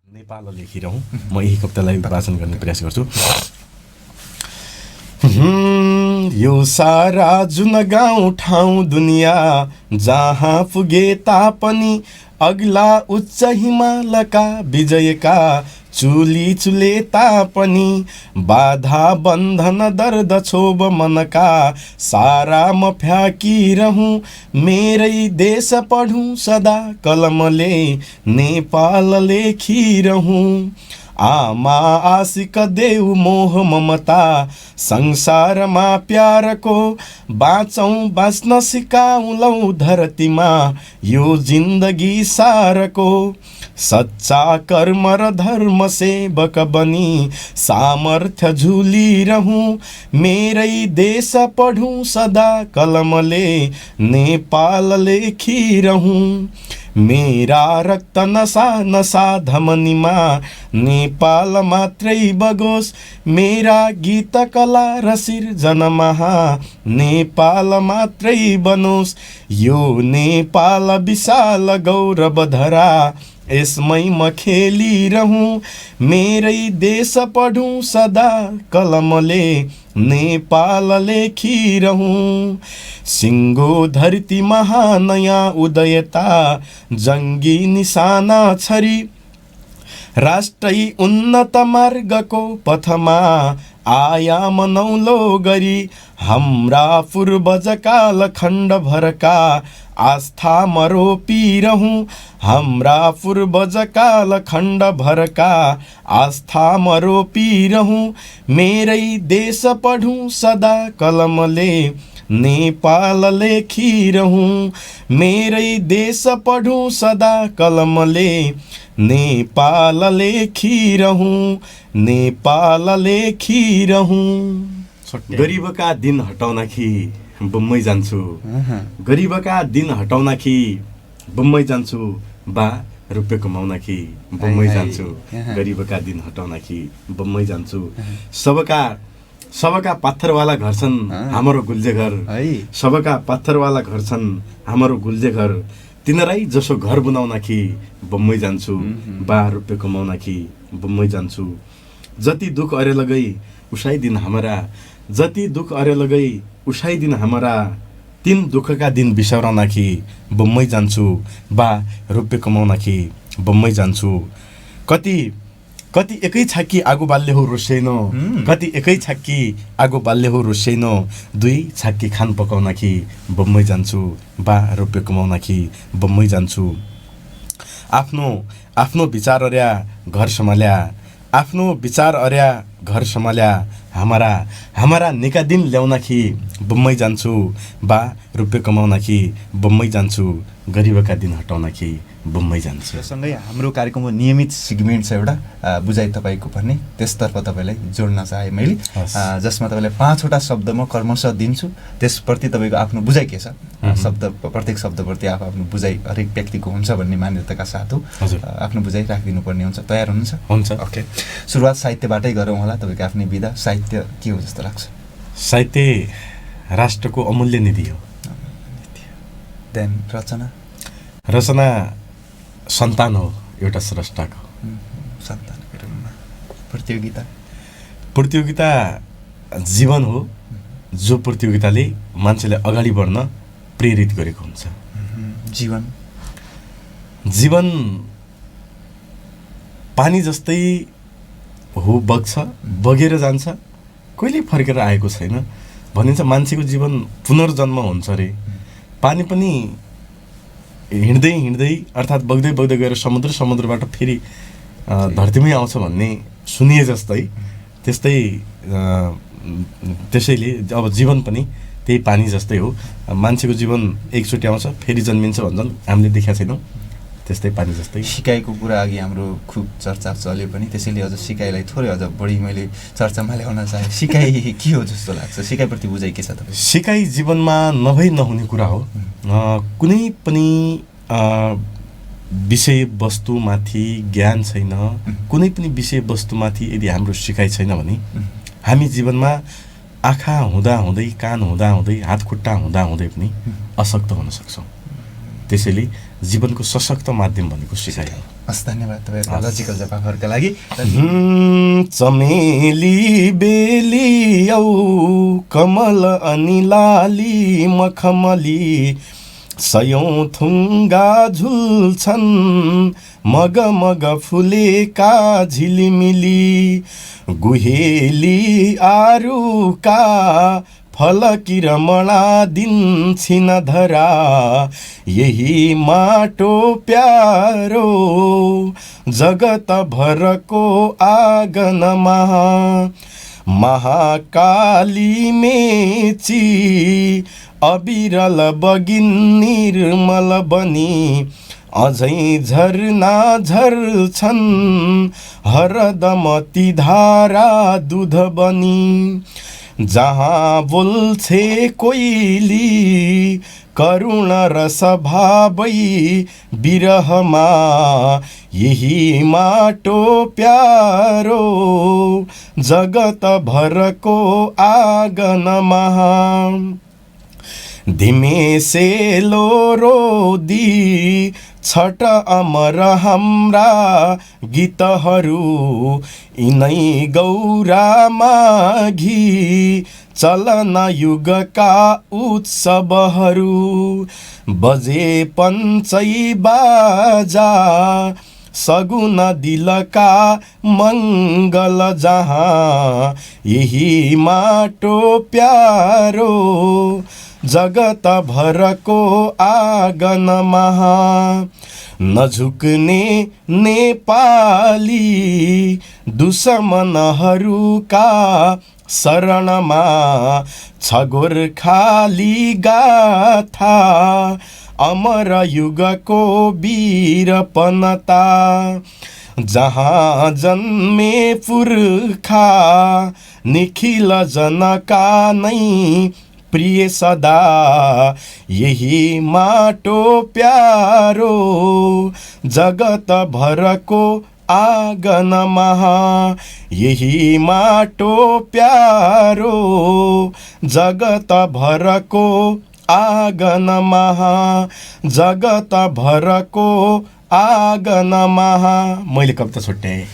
नेपाल लेखिरहँ म यही कवितालाई वाचन गर्ने प्रयास गर्छु। यो सारा जुन गाउँ ठाउँ दुनिया जहाँ पुगे तापनि अग्ला उच्च हिमालका विजयका चुली चुले तापनि बाधा बन्धन दर्द क्षोभ मनका सारा म फ्याँकिरहँ मेरै देश पढौँ सदा कलमले नेपाल लेखिरहँ। आमा आशिक देऊ मोह ममता संसारमा प्यारको बाँचौँ बाँच्न सिकाउलौ धरतीमा यो जिन्दगी सारको सच्चा कर्म र धर्म सेवक बनी सामर्थ्य झुलिरहँ मेरै देश पढौँ सदा कलमले नेपाल लेखिरहँ। मेरा रक्त नसा नसा धमनीमा नेपाल मात्रै बगोस् मेरा गीत कला र सिर्जनमा नेपाल मात्रै बनोस् यो नेपाल विशाल गौरव धरा यसमै म खेलिरहँ मेरै देश पढौँ सदा कलमले नेपाल लेखिरहँ। सिङ्गो धरती महानयाँ उदयता जङ्गी निशाना छरी राष्ट्रै उन्नत मार्गको पथमा आयाम नौलो गरी हाम्रा पूर्वज कालखण्ड भरका आस्था म रोपिरहँ हाम्रा पूर्वज कालखण्ड भरका आस्था म रोपिरहँ मेरै देश पढौँ सदा कलमले नेपाल लेखिरहँ मेरै देश पढौँ सदा कलमले नेपाल लेखिरहँ नेपाल लेखिरहँ। गरिबका दिन हटाउनखि बम्बई जान्छु गरिबका दिन हटाउनखि बम्बई जान्छु बा रुपियाँ कमाउनखि बम्बई जान्छु गरिबका दिन हटाउनखि बम्बई जान्छु। सबका पत्थरवाला घर छन् हाम्रो गुल्जे घर सबका पत्थरवाला घर छन् हाम्रो गुल्जे घर तिनीरै जसो घर बनाउनखि बम्बई जान्छु बा रुपियाँ कमाउनखि बम्बई जान्छु। जति दुख अरे लगै उसाइदिन हाम्रा जति दुख अरे लगै उसाइदिन हाम्रा तिन दुःखका दिन बिसाउनखि बम्बई जान्छु बा रुपियाँ कमाउनखि बम्बई जान्छु। कति एकै छाकी आगो बाल्ले हो रोसेनो कति एकै छाकी आगो बाल्ले हो रोसेनो दुई छाकी खान पकाउनखि बम्बई जान्छु बा रुपियाँ कमाउनखि बम्बई जान्छु। आफ्नो विचार अर्या घर सम्हाल्या आफ्नो विचार अर्या घर सम्हाल्या हाम्रा निका दिन ल्याउनखि बम्बई जान्छु बा रुपियाँ कमाउनखि बम्बई जान्छु गरिबका दिन हटाउनखि बम्बई जान्छु। सँगै हाम्रो कार्यक्रमको नियमित सेगमेन्ट छ एउटा बुझाइ तपाईँको भन्ने त्यसतर्फ तपाईँलाई जोड्न चाहे मैले जसमा तपाईँलाई 5वटा शब्द म क्रमशः दिन्छु त्यसप्रति तपाईँको आफ्नो बुझाइ के छ शब्द प्रत्येक शब्दप्रति आफ्नो बुझाइ हरेक व्यक्तिको हुन्छ भन्ने मान्यताका साथ हो आफ्नो बुझाइ राखिदिनु पर्ने हुन्छ। तयार हुनुहुन्छ? हुन्छ। ओके, सुरुवात साहित्यबाटै गरौँ होला। तपाईँको आफ्नै विधा साहित्य के हो जस्तो लाग्छ? साहित्य राष्ट्रको अमूल्य निधि हो। देन रचना सन्तान हो एउटा स्रष्टाको। सन्तानको रूपमा प्रतियोगिता जीवन हो जो प्रतियोगिताले मान्छेले अगाडि बढ्न प्रेरित गरेको हुन्छ। जीवन पानी जस्तै हो, बग्छ बगेर जान्छ कहिले फर्केर आएको छैन भनिन्छ। मान्छेको जीवन पुनर्जन्म हुन्छ अरे। पानी पनि हिँड्दै अर्थात् बग्दै गएर समुद्रबाट फेरि धरतीमै आउँछ भन्ने सुनिए जस्तै त्यसैले अब जीवन पनि त्यही पानी जस्तै हो। मान्छेको जीवन एकचोटि आउँछ फेरि जन्मिन्छ भन्छन्, हामीले देखेका छैनौँ। त्यस्तै पानी जस्तै। सिकाइको कुरा अघि हाम्रो खुब चर्चा चल्यो पनि, त्यसैले अझ सिकाइलाई थोरै अझ बढी मैले चर्चामा ल्याउन चाहेँ। सिकाइ के हो जस्तो लाग्छ? सिकाइप्रति बुझाइ के छ तपाईँ? सिकाइ जीवनमा नभई नहुने कुरा हो। कुनै पनि विषयवस्तुमाथि ज्ञान छैन, कुनै पनि विषयवस्तुमाथि यदि हाम्रो सिकाइ छैन भने हामी जीवनमा आँखा हुँदाहुँदै, कान हुँदाहुँदै, हात खुट्टा हुँदाहुँदै पनि अशक्त हुन सक्छौँ। त्यसैले जीवनको सशक्त माध्यम भनेको सिकाइ हो। हस्, धन्यवाद तपाईँहरूको लजिकल जवाफहरूका लागि। चमेली बेली औ कमल अनि लाली मखमली सयौं थुङ्गा झुल्छन् मग मग फुलेका झिलिमिली गुहेली आरुका फलकी रमणा दिन्छिन धरा यही माटो प्यारो जगत भरको आँगनमा महाकाली मेची अविरल बगिन निर्मल बनी अझै झरना झर्छन् हरदम ती धारा दुध बनी जहाँ बोल्छे कोइली करुण रस भावै बिरहमा यही माटो प्यारो जगत भरको आँगनमा धिमे सेलो रोदी छट अमर हाम्रा गीतहरू यिनै गौरा माघी चलन युगका उत्सवहरू बजे पञ्चै बाजा सगुन दिलका मङ्गल जहाँ यही माटो प्यारो जगत भरको आँगनमा नझुक्ने नेपाली दुश्मनहरूका शरणमा छ गोर्खाली गाथा अमर युगको वीरपनता जहाँ जन्मे पुर्खा निखिल जनका नै प्रिय सदा यही माटो प्यारो जगत भरको आँगनमा यही माटो प्यारो जगत भरको आँगनमा जगत भरको आँगनमा। मैले कविता छुट्याएँ।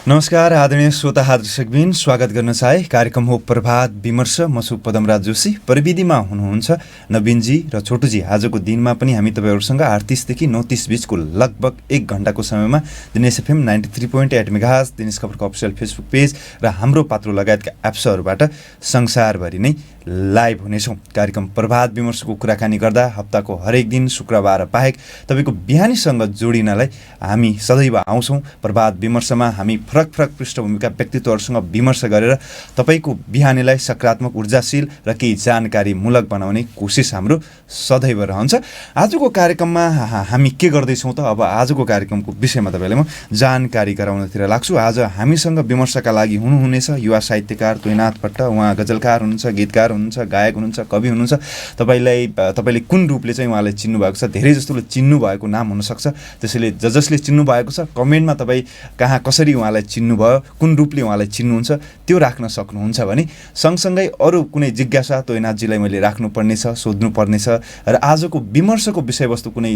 नमस्कार आदरणीय श्रोता दर्शकबिन, स्वागत गर्न चाहे कार्यक्रम हो प्रभात विमर्श। म छु पदमराज जोशी, प्रविधिमा हुनुहुन्छ नवीनजी र छोटुजी। आजको दिनमा पनि हामी तपाईँहरूसँग 38 देखि 39 बिचको लगभग 1 घण्टाको समयमा दिनेश एफएम 93.8 मेगाहर्ज, दिनेश खबरको अफिसियल फेसबुक पेज र हाम्रो पात्रो लगायतका एप्सहरूबाट संसारभरि नै लाइभ हुनेछौँ। कार्यक्रम प्रभात विमर्शको कुराकानी गर्दा हप्ताको हरेक दिन शुक्रबार बाहेक तपाईँको बिहानीसँग जोडिनलाई हामी सदैव आउँछौँ। प्रभात विमर्शमा हामी फरक फरक पृष्ठभूमिका व्यक्तित्वहरूसँग विमर्श गरेर तपाईँको बिहानीलाई सकारात्मक, ऊर्जाशील र केही जानकारीमूलक बनाउने कोसिस हाम्रो सदैव रहन्छ। आजको कार्यक्रममा हामी के गर्दैछौँ त? अब आजको कार्यक्रमको विषयमा तपाईँलाई म जानकारी गराउनतिर लाग्छु। आज हामीसँग विमर्शका लागि हुनुहुनेछ युवा साहित्यकार तोयनाथ भट्ट। उहाँ गजलकार हुनुहुन्छ, गीतकार हुनुहुन्छ, गायक हुनुहुन्छ, कवि हुनुहुन्छ। तपाईँले कुन रूपले चाहिँ उहाँलाई चिन्नु भएको छ? धेरै जस्तोले चिन्नु भएको नाम हुनसक्छ, त्यसैले जसले चिन्नु भएको छ कमेन्टमा तपाईँ कहाँ कसरी उहाँलाई चिन्नुभयो, कुन रूपले उहाँलाई चिन्नुहुन्छ त्यो राख्न सक्नुहुन्छ भने सँगसँगै अरू कुनै जिज्ञासा तोयनाथजीलाई मैले राख्नुपर्नेछ, सोध्नुपर्नेछ र आजको विमर्शको विषयवस्तु कुनै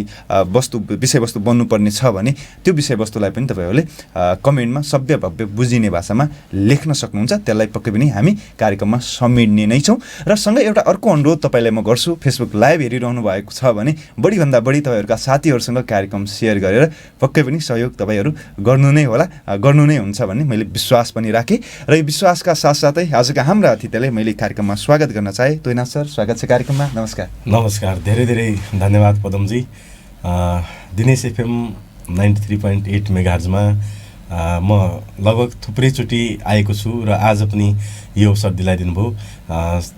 विषयवस्तु बन्नुपर्ने छ भने त्यो विषयवस्तुलाई पनि तपाईँहरूले कमेन्टमा सभ्य भव्य बुझिने भाषामा लेख्न सक्नुहुन्छ। त्यसलाई पक्कै पनि हामी कार्यक्रममा समेट्ने नै छौँ। र सँगै एउटा अर्को अनुरोध तपाईँलाई म गर्छु, फेसबुक लाइभ हेरिरहनु भएको छ भने बढीभन्दा बढी तपाईँहरूका साथीहरूसँग कार्यक्रम सेयर गरेर पक्कै पनि सहयोग तपाईँहरू गर्नु नै हुन्छ भन्ने मैले विश्वास पनि राखेँ। र यो विश्वासका साथसाथै आजका हाम्रा अतिथिलाई मैले कार्यक्रममा स्वागत गर्न चाहे। तोयनाथ सर, स्वागत छ कार्यक्रममा। नमस्कार। नमस्कार, धेरै धेरै धन्यवाद पदमजी। दिनेश एफएम 93.8 मेगाहर्जमा म लगभग थुप्रैचोटि आएको छु र आज पनि यो अवसर दिलाइदिनु भयो।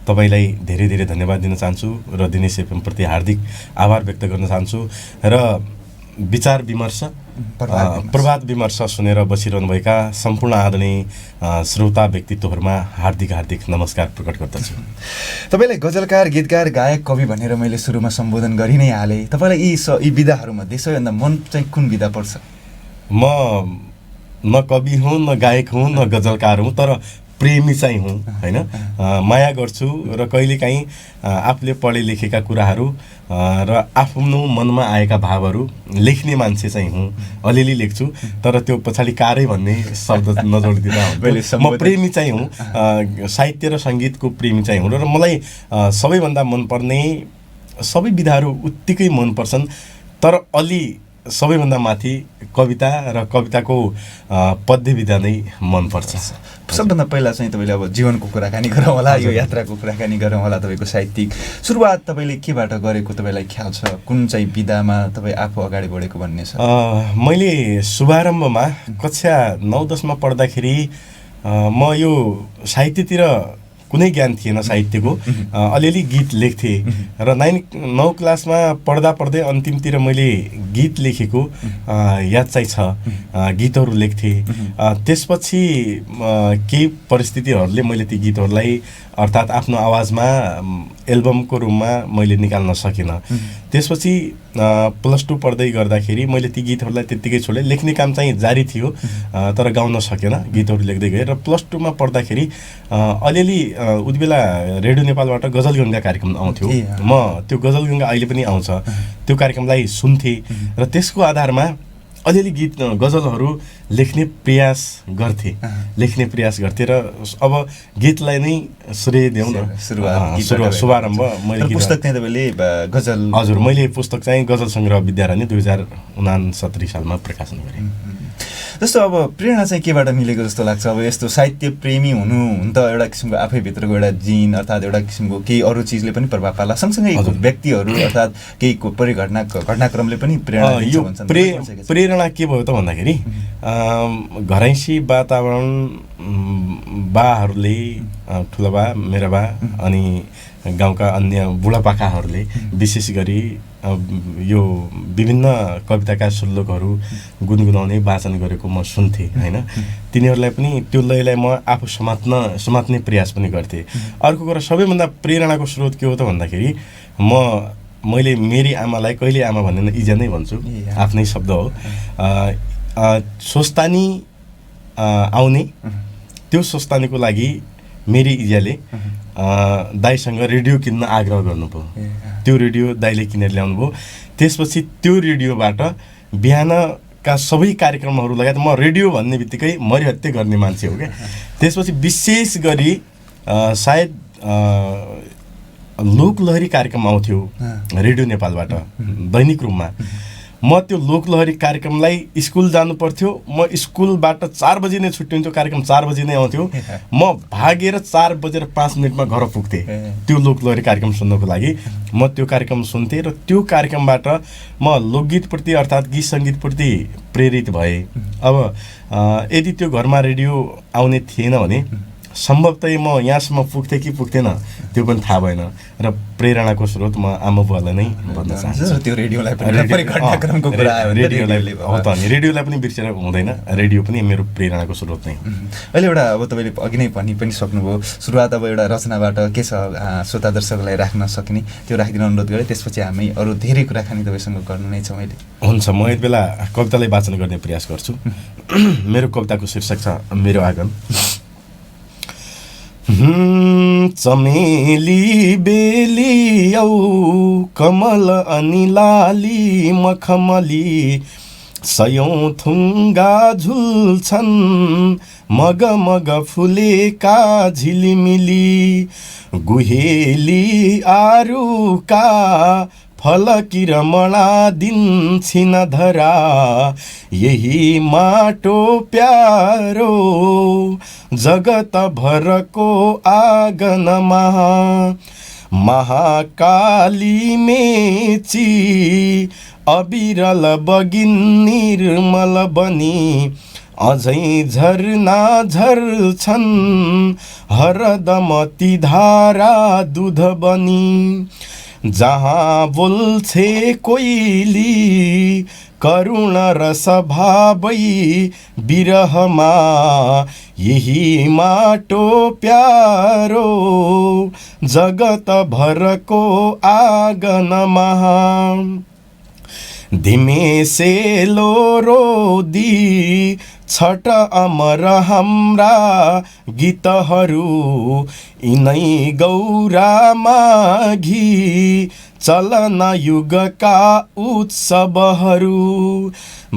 तपाईँलाई धेरै धेरै धन्यवाद दिन चाहन्छु र दिनेश एफएमप्रति हार्दिक आभार व्यक्त गर्न चाहन्छु। र विचार विमर्श, प्रभात विमर्श सुनेर बसिरहनुभएका सम्पूर्ण आदरणीय श्रोता व्यक्तित्वहरूमा हार्दिक हार्दिक नमस्कार प्रकट गर्दछु। तपाईँलाई गजलकार, गीतकार, गायक, कवि भनेर मैले सुरुमा सम्बोधन गरि नै हालेँ। तपाईँलाई यी विधाहरूमध्ये सबैभन्दा मन चाहिँ कुन विधा पर्छ? म न कवि हुँ, न गायक हुँ, न गजलकार हुँ, तर प्रेमी चाहिँ हुँ हैन, माया गर्छु र कहिलेकाहीँ आफूले पढे लेखेका कुराहरू र आफ्नो मनमा आएका भावहरू लेख्ने मान्छे चाहिँ हुँ। अलिअलि लेख्छु, तर त्यो पछाडि कारै भन्ने शब्द नजोडिदिँदा हुन्छ। म प्रेमी चाहिँ हुँ, साहित्य र सङ्गीतको प्रेमी चाहिँ हुँ र मलाई सबैभन्दा मनपर्ने सबै विधाहरू उत्तिकै मनपर्छन्, तर अलि सबैभन्दा माथि कविता र कविताको पद्य विधा नै मनपर्छ। सबभन्दा पहिला चाहिँ तपाईँले अब जीवनको कुराकानी गरौँ होला, यो यात्राको कुराकानी गरौँ होला। तपाईँको साहित्यिक सुरुवात तपाईँले केबाट गरेको तपाईँलाई ख्याल छ? कुन चाहिँ विधामा तपाईँ आफू अगाडि बढेको भन्ने छ? मैले शुभारम्भमा कक्षा 9-10मा पढ्दाखेरि म यो साहित्यतिर कुनै ज्ञान थिएन साहित्यको, अलिअलि गीत लेख्थेँ र 9 क्लासमा पढ्दा पढ्दै अन्तिमतिर मैले गीत लेखेको याद चाहिँ छ, गीतहरू लेख्थेँ। त्यसपछि केही परिस्थितिहरूले मैले ती गीतहरूलाई अर्थात् आफ्नो आवाजमा एल्बमको रूपमा मैले निकाल्न सकिनँ। त्यसपछि +2 पढ्दै गर्दाखेरि मैले ती गीतहरूलाई त्यत्तिकै छोडेँ। लेख्ने काम चाहिँ जारी थियो, तर गाउन सकेन, गीतहरू लेख्दै गएँ। र +2मा पढ्दाखेरि अलिअलि उति बेला रेडियो नेपालबाट गजलगङ्गा कार्यक्रम आउँथ्यो। म त्यो गजलगङ्गा अहिले पनि आउँछ, त्यो कार्यक्रमलाई सुन्थेँ र त्यसको आधारमा अलिअलि गीत गजलहरू लेख्ने प्रयास गर्थेँ र अब गीतलाई नै श्रेय देऊ न, शुभारम्भ मैले पुस्तक चाहिँ तपाईँले गजल? हजुर, मैले पुस्तक चाहिँ गजल सङ्ग्रह विद्यारण्य 2069 सालमा प्रकाशन गरेँ। जस्तो अब प्रेरणा चाहिँ केबाट मिलेको जस्तो लाग्छ? अब यस्तो साहित्य प्रेमी हुनु त एउटा किसिमको आफैभित्रको एउटा जिन अर्थात् एउटा किसिमको केही अरू चिजले पनि प्रभाव पार्ला, सँगसँगै व्यक्तिहरू अर्थात् केही घटनाक्रमले पनि प्रेरणा दिन्छ भन्छन्। प्रेरणा के भयो त भन्दाखेरि घरैसी वातावरण, बाहरूले, ठुला बा, मेरा बा अनि गाउँका अन्य बुढापाकाहरूले विशेष गरी यो विभिन्न कविताका श्लोकहरू गुनगुनाउने वाचन गरेको म सुन्थेँ हैन। तिनीहरूलाई पनि त्यो लयलाई म आफू समात्ने प्रयास पनि गर्थेँ। अर्को कुरा सबैभन्दा प्रेरणाको स्रोत के हो त भन्दाखेरि मैले मेरी आमालाई कहिले आमा भन्दैन, इजा नै भन्छु, आफ्नै शब्द हो। सोस्तानी आउने, त्यो सोस्तानीको लागि मेरी इजाले दाइसँग रेडियो किन्न आग्रह गर्नुभयो। त्यो रेडियो दाइले किनेर ल्याउनु भयो। त्यसपछि त्यो रेडियोबाट बिहानका सबै कार्यक्रमहरू लगायत म रेडियो भन्ने बित्तिकै मरिहत्ते गर्ने मान्छे हो क्या। त्यसपछि विशेष गरी सायद लोकलहरी कार्यक्रम आउँथ्यो रेडियो नेपालबाट दैनिक रूपमा। म त्यो लोकलहरी कार्यक्रमलाई स्कुल जानु पर्थ्यो, म स्कुलबाट 4 बजी नै छुट्टिन्थ्यो, कार्यक्रम 4 बजी नै आउँथ्यो। म भागेर 4:05 घर पुग्थेँ त्यो लोकलहरी कार्यक्रम सुन्नको लागि। म त्यो कार्यक्रम सुन्थेँ र त्यो कार्यक्रमबाट म लोकगीतप्रति अर्थात् गीत सङ्गीतप्रति प्रेरित भएँ। अब यदि त्यो घरमा रेडियो आउने थिएन भने सम्भवतः म यहाँसम्म पुग्थेँ कि पुग्थेन त्यो पनि थाहा भएन। र प्रेरणाको स्रोत म आमा बुवालाई नै भन्न चाहन्छु। त्यो रेडियोलाई पनि बिर्सेर हुँदैन, रेडियो पनि मेरो प्रेरणाको स्रोत नै हो। अहिले एउटा अब तपाईँले अघि नै पनि सक्नुभयो, सुरुवात अब एउटा रचनाबाट के छ श्रोता दर्शकलाई राख्न सकिने त्यो राखिदिन अनुरोध गरेँ। त्यसपछि हामी अरू धेरै कुराकानी तपाईँसँग गर्नु नै छ। मैले हुन्छ, म यति बेला कवितालाई वाचन गर्ने प्रयास गर्छु। मेरो कविताको शीर्षक छ मेरो आँगन। चमेली बेली औ कमल अनि लाली मखमली सयौं थुङ्गा झुल्छन् मग मग फुलेका झिलिमिली गुहेली आरुका फलकी रमणा दिन्छिन धरा यही माटो प्यारो जगत भरको आँगनमा महाकाली मेची अविरल बगिन निर्मल बनी अझै झरना झर्छन् हरदम ती धारा दुध बनी जहाँ बोल्छे कोइली करुण रस भावै बिरहमा यही माटो प्यारो जगत भरको आँगनमा धिमे सेलो रोदी छट अमर हाम्रा गीतहरू यिनै गौरा माघी चलन युगका उत्सवहरू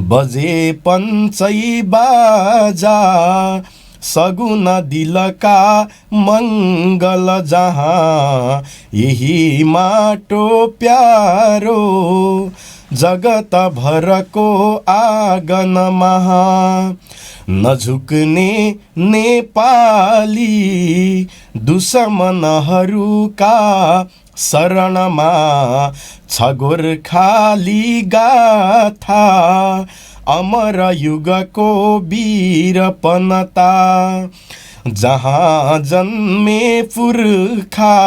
बजे पञ्चै बाजा सगुन दिलका मङ्गल जहाँ यही माटो प्यारो जगत भरको आँगन महा नझुक्ने नेपाली दुश्मनहरूका शरणमा छ गोर्खाली गाथा अमर युगको वीरपनता जहाँ जन्मे पुर्खा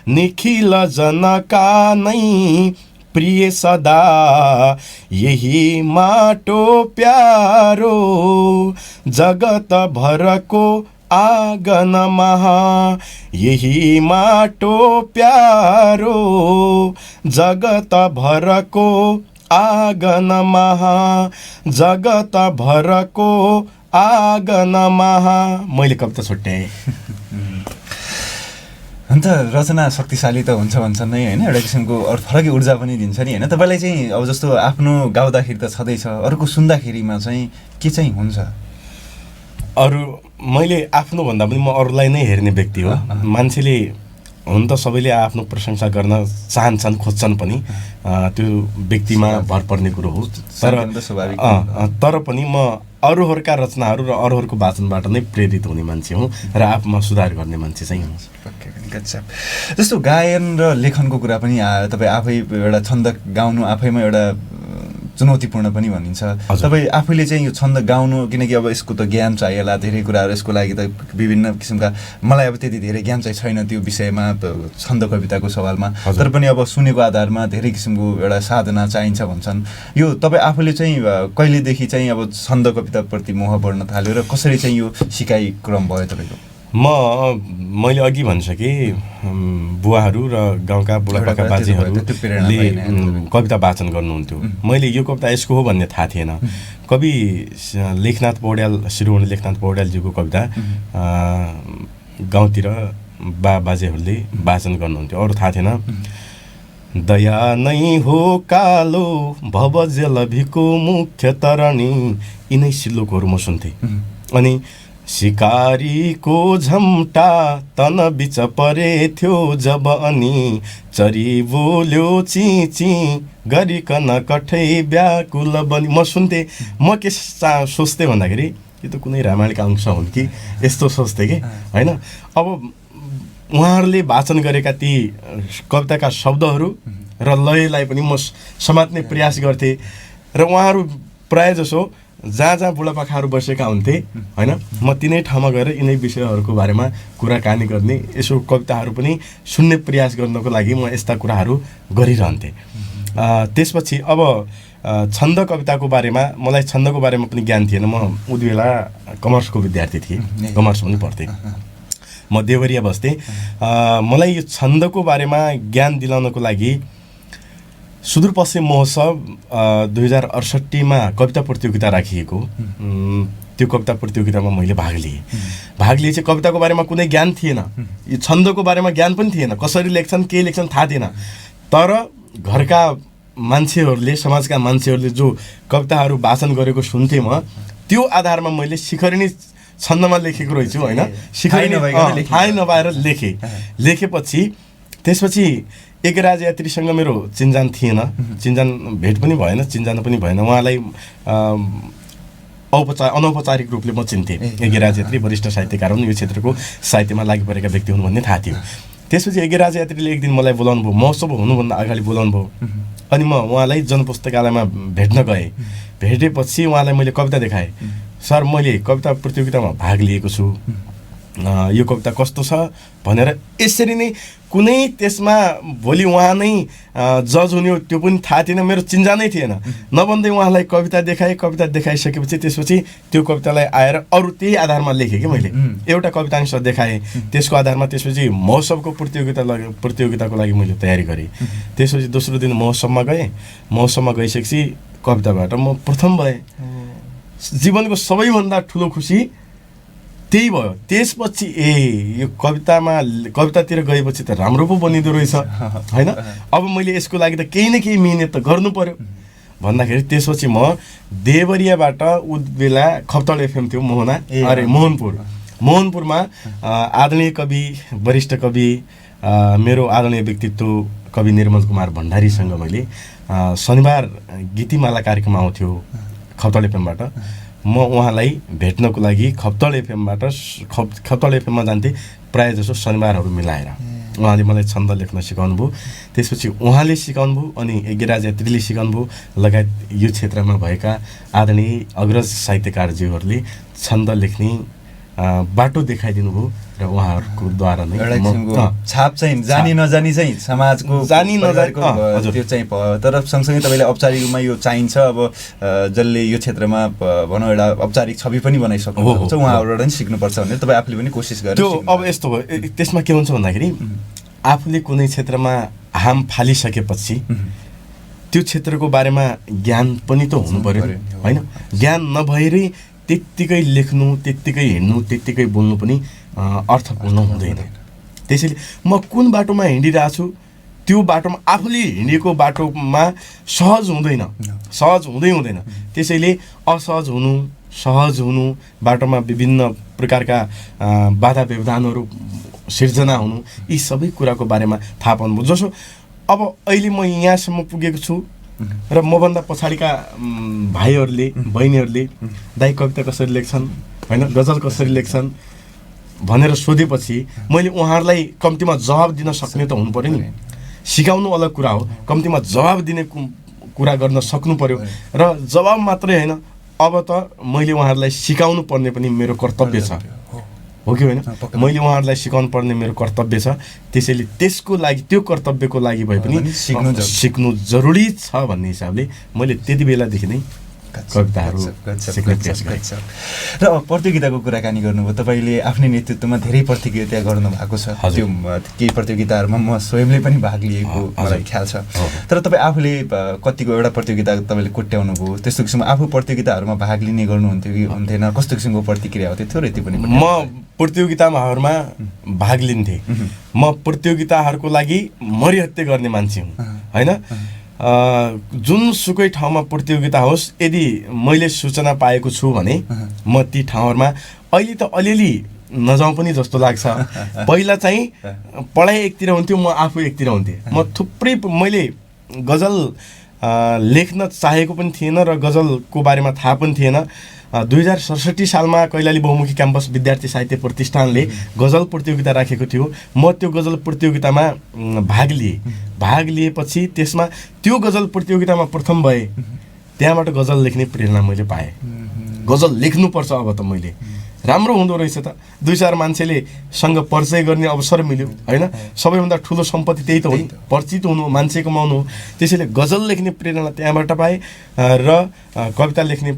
निखिल जनका नै प्रिय सदा यही माटो प्यारो जगत भरको आँगन महा यही माटो प्यारो जगत भरको आँगन महा जगत भरको आँगन महा। मैले कविता छुट्याएँ। अन्त रचना शक्तिशाली त हुन्छ भन्छन् नै होइन, एउटा किसिमको अरू फरकै ऊर्जा पनि दिन्छ नि होइन। तपाईँलाई चाहिँ अब जस्तो आफ्नो गाउँदाखेरि त छँदैछ, अरूको सुन्दाखेरिमा चाहिँ के चाहिँ हुन्छ? अरू मैले आफ्नो भन्दा पनि म अरूलाई नै हेर्ने व्यक्ति हो। मान्छेले हुन त सबैले आफ्नो प्रशंसा गर्न चाहन्छन्, खोज्छन् पनि, त्यो व्यक्तिमा भर पर्ने कुरो हो। तर पनि म अरूहरूका रचनाहरू र अरूहरूको वाचनबाट नै प्रेरित हुने मान्छे हुँ र आफूमा सुधार गर्ने मान्छे चाहिँ हुँ। जस्तो गायन र लेखनको कुरा पनि आयो, तपाईँ आफै एउटा छन्द गाउनु आफैमा एउटा चुनौतीपूर्ण पनि भनिन्छ। तपाईँ आफैले चाहिँ यो छन्द गाउनु, किनकि अब यसको त ज्ञान चाहिएला धेरै कुराहरू, यसको लागि त विभिन्न किसिमका, मलाई अब त्यति धेरै ज्ञान चाहिँ छैन त्यो विषयमा छन्द कविताको सवालमा, तर पनि अब सुनेको आधारमा धेरै किसिमको एउटा साधना चाहिन्छ भन्छन्। यो तपाईँ आफूले चाहिँ कहिलेदेखि चाहिँ अब छन्द कविताप्रति मोह बढ्न थाल्यो र कसरी चाहिँ यो सिकाइ क्रम भयो तपाईँको? मैले अघि भनिसकेँ, बुवाहरू र गाउँका बुढापाका बाजेहरूले कविता वाचन गर्नुहुन्थ्यो। मैले यो कविता यसको हो भन्ने थाहा थिएन। कवि लेखनाथ पौड्याल, श्रीमती लेखनाथ पौड्यालजीको कविता गाउँतिर बाजेहरूले वाचन गर्नुहुन्थ्यो, अरू थाहा थिएन। दया नै हो कालो भवजलभिको मुख्य तरणी, यिनै श्लोकहरू म सुन्थेँ। अनि शिकारीको झम्टा तन बिच परेथ्यो जब, अनि चरी बोल्यो चिची गरिकन कठै व्याकुल बनी। म सुन्थेँ, म के सोच्थेँ भन्दाखेरि यो त कुनै रामायणका अंश हुन् कि यस्तो सोच्थेँ कि होइन। अब उहाँहरूले वाचन गरेका ती कविताका शब्दहरू र लयलाई पनि म समात्ने प्रयास गर्थेँ र उहाँहरू प्रायः जसो जहाँ बुढापाकाहरू बसेका हुन्थे होइन, म तिनै ठाउँमा गएर यिनै विषयहरूको बारेमा कुराकानी गर्ने, यसो कविताहरू पनि सुन्ने प्रयास गर्नको लागि म यस्ता कुराहरू गरिरहन्थेँ। त्यसपछि अब छन्द कविताको बारेमा, मलाई छन्दको बारेमा पनि ज्ञान थिएन। म उति बेला कमर्सको विद्यार्थी थिएँ, कमर्स पनि पढ्थेँ, म देवरिया बस्थेँ। मलाई यो छन्दको बारेमा ज्ञान दिलाउनको लागि सुदूरपश्चिम महोत्सव 2068मा कविता प्रतियोगिता राखिएको, त्यो कविता प्रतियोगितामा मैले भाग लिएँ। चाहिँ कविताको बारेमा कुनै ज्ञान थिएन, यो छन्दको बारेमा ज्ञान पनि थिएन, कसरी लेख्छन् के लेख्छन् थाहा थिएन। तर घरका मान्छेहरूले, समाजका मान्छेहरूले जो कविताहरू वाचन गरेको सुन्थेँ म, त्यो आधारमा मैले शिखरिणी छन्दमा लेखेको रहेछु होइन, शिखरिणी थाहै नपाएर लेखेपछि त्यसपछि एकराज यात्रीसँग मेरो चिन्जान थिएन, चिन्जान भेट पनि भएन, चिन्जान पनि भएन। उहाँलाई अनौपचारिक रूपले म चिन्थेँ। एकराज यात्री वरिष्ठ साहित्यकार हुन्, यो क्षेत्रको साहित्यमा लागि परेका व्यक्ति हुन् भन्ने थाहा थियो। त्यसपछि एकराज यात्रीले एक दिन मलाई बोलाउनु भयो, महोत्सव हुनुभन्दा अगाडि बोलाउनु भयो। अनि म उहाँलाई जनपुस्तकालयमा भेट्न गएँ। भेटेपछि उहाँलाई मैले कविता देखाएँ। सर, मैले कविता प्रतियोगितामा भाग लिएको छु, यो कविता कस्तो छ भनेर यसरी नै कुनै त्यसमा भोलि उहाँ नै जज हुने हो त्यो पनि थाहा थिएन, मेरो चिन्जानै थिएन। नभन्दै उहाँलाई कविता देखाइसकेपछि त्यसपछि त्यो कवितालाई आएर अरू त्यही आधारमा लेखेँ कि मैले एउटा कवितांश देखाएँ, त्यसको आधारमा त्यसपछि महोत्सवको प्रतियोगिताको लागि मैले तयारी गरेँ। त्यसपछि दोस्रो दिन महोत्सवमा गइसकेपछि कविताबाट म प्रथम भएँ। जीवनको सबैभन्दा ठुलो खुसी त्यही भयो। त्यसपछि यो कवितातिर गएपछि त राम्रो पो बनिँदो रहेछ होइन, अब मैले यसको लागि त केही न केही मिहिनेत त गर्नु पर्यो भन्दाखेरि त्यसपछि म देवरियाबाट उदबेला खप्तड एफएम थियो मोहनपुरमा आदरणीय कवि, वरिष्ठ कवि, मेरो आदरणीय व्यक्तित्व कवि निर्मल कुमार भण्डारीसँग मैले शनिबार गीतिमाला कार्यक्रम आउँथ्यो खप्तड एफएमबाट। म उहाँलाई भेट्नको लागि खप्तड एफएममा जान्थेँ प्रायः जसो शनिबारहरू मिलाएर। उहाँले मलाई छन्द लेख्न सिकाउनु भयो, त्यसपछि उहाँले सिकाउनु भयो, अनि यज्ञराज यात्रीले सिकाउनु भयो, लगायत यो क्षेत्रमा भएका आदरणीय अग्रज साहित्यकारज्यूहरूले छन्द लेख्ने बाटो देखाइदिनु भयो र उहाँहरूको द्वारा नै छाप चाहिँ जानी नजानी चाहिँ समाजको त्यो चाहिँ भयो। तर सँगसँगै तपाईँले औपचारिक रूपमा यो चाहिन्छ, अब जसले यो क्षेत्रमा भनौँ एउटा औपचारिक छवि पनि बनाइसक्नुहुन्छ उहाँहरूबाट पनि सिक्नुपर्छ भनेर तपाईँ आफूले पनि कोसिस गरेर त्यो अब यस्तो भयो। त्यसमा के हुन्छ भन्दाखेरि आफूले कुनै क्षेत्रमा हाम फालिसकेपछि त्यो क्षेत्रको बारेमा ज्ञान पनि त हुनु पर्यो होइन। ज्ञान नभएरै त्यत्तिकै लेख्नु, त्यत्तिकै हिँड्नु, त्यत्तिकै बोल्नु पनि अर्थपूर्ण हुँदैन। त्यसैले म कुन बाटोमा हिँडिरहेको छु त्यो बाटोमा आफूले हिँडेको बाटोमा सहज हुँदैन। त्यसैले असहज हुनु, सहज हुनु, बाटोमा विभिन्न प्रकारका बाधा व्यवधानहरू सिर्जना हुनु, यी सबै कुराको बारेमा थाहा पाउनु। जसो अब अहिले म यहाँसम्म पुगेको छु र मभन्दा पछाडिका भाइहरूले बहिनीहरूले दाइ कविता कसरी लेख्छन् होइन, गजल कसरी लेख्छन् भनेर सोधेपछि मैले उहाँहरूलाई कम्तीमा जवाब दिन सक्ने त हुनु पर्यो नि। सिकाउनु अलग कुरा हो, कम्तीमा जवाब दिने कुरा गर्न सक्नु पर्यो। र जवाब मात्रै होइन, अब त मैले उहाँहरूलाई सिकाउनु पर्ने पनि मेरो कर्तव्य छ, हो कि होइन? मैले उहाँहरूलाई सिकाउनु पर्ने मेरो कर्तव्य छ। त्यसैले त्यसको लागि, त्यो कर्तव्यको लागि भए पनि सिक्नु जरुरी छ भन्ने हिसाबले मैले त्यति बेलादेखि नै कविताहरू सिक्ने प्रयास गरेँ। र प्रतियोगिताको कुराकानी गर्नुभयो, तपाईँले आफ्नै नेतृत्वमा धेरै प्रतियोगिता गर्नुभएको छ। त्यो केही प्रतियोगिताहरूमा म स्वयंले पनि भाग लिएको मलाई ख्याल छ। तर तपाईँ आफूले कतिको एउटा प्रतियोगिता तपाईँले कोट्याउनु भयो, त्यस्तो किसिमको आफू प्रतियोगिताहरूमा भाग लिने गर्नुहुन्थ्यो कि हुन्थेन, कस्तो किसिमको प्रतिक्रिया हो त्यो यति पनि? म प्रतियोगिताहरूमा भाग लिन्थेँ। म प्रतियोगिताहरूको लागि मरिहत्ते गर्ने मान्छे हुँ होइन। जुनसुकै ठाउँमा प्रतियोगिता होस्, यदि मैले सूचना पाएको छु भने म ती ठाउँहरूमा अहिले त अलिअलि नजाउँ पनि जस्तो लाग्छ। पहिला चाहिँ पढाइ एकतिर हुन्थ्यो, म आफू एकतिर हुन्थेँ। म थुप्रै मैले गजल लेख्न चाहेको पनि थिएन र गजलको बारेमा थाहा पनि थिएन। 2067 सालमा कैलाली बहुमुखी क्याम्पस विद्यार्थी साहित्य प्रतिष्ठानले गजल प्रतियोगिता राखेको थियो। म त्यो गजल प्रतियोगितामा भाग लिएपछि त्यसमा त्यो गजल प्रतियोगितामा प्रथम भएँ। त्यहाँबाट गजल लेख्ने प्रेरणा मैले पाएँ। गजल लेख्नुपर्छ अब त मैले, राम्रो हुँदो रहेछ त, 2-4 मान्छेले सँग परिचय गर्ने अवसर मिल्यो होइन। सबैभन्दा ठुलो सम्पत्ति त्यही त हो, परिचित हुनु, मान्छे कमाउनु हो। त्यसैले गजल लेख्ने प्रेरणा त्यहाँबाट पाएँ र कविता लेख्ने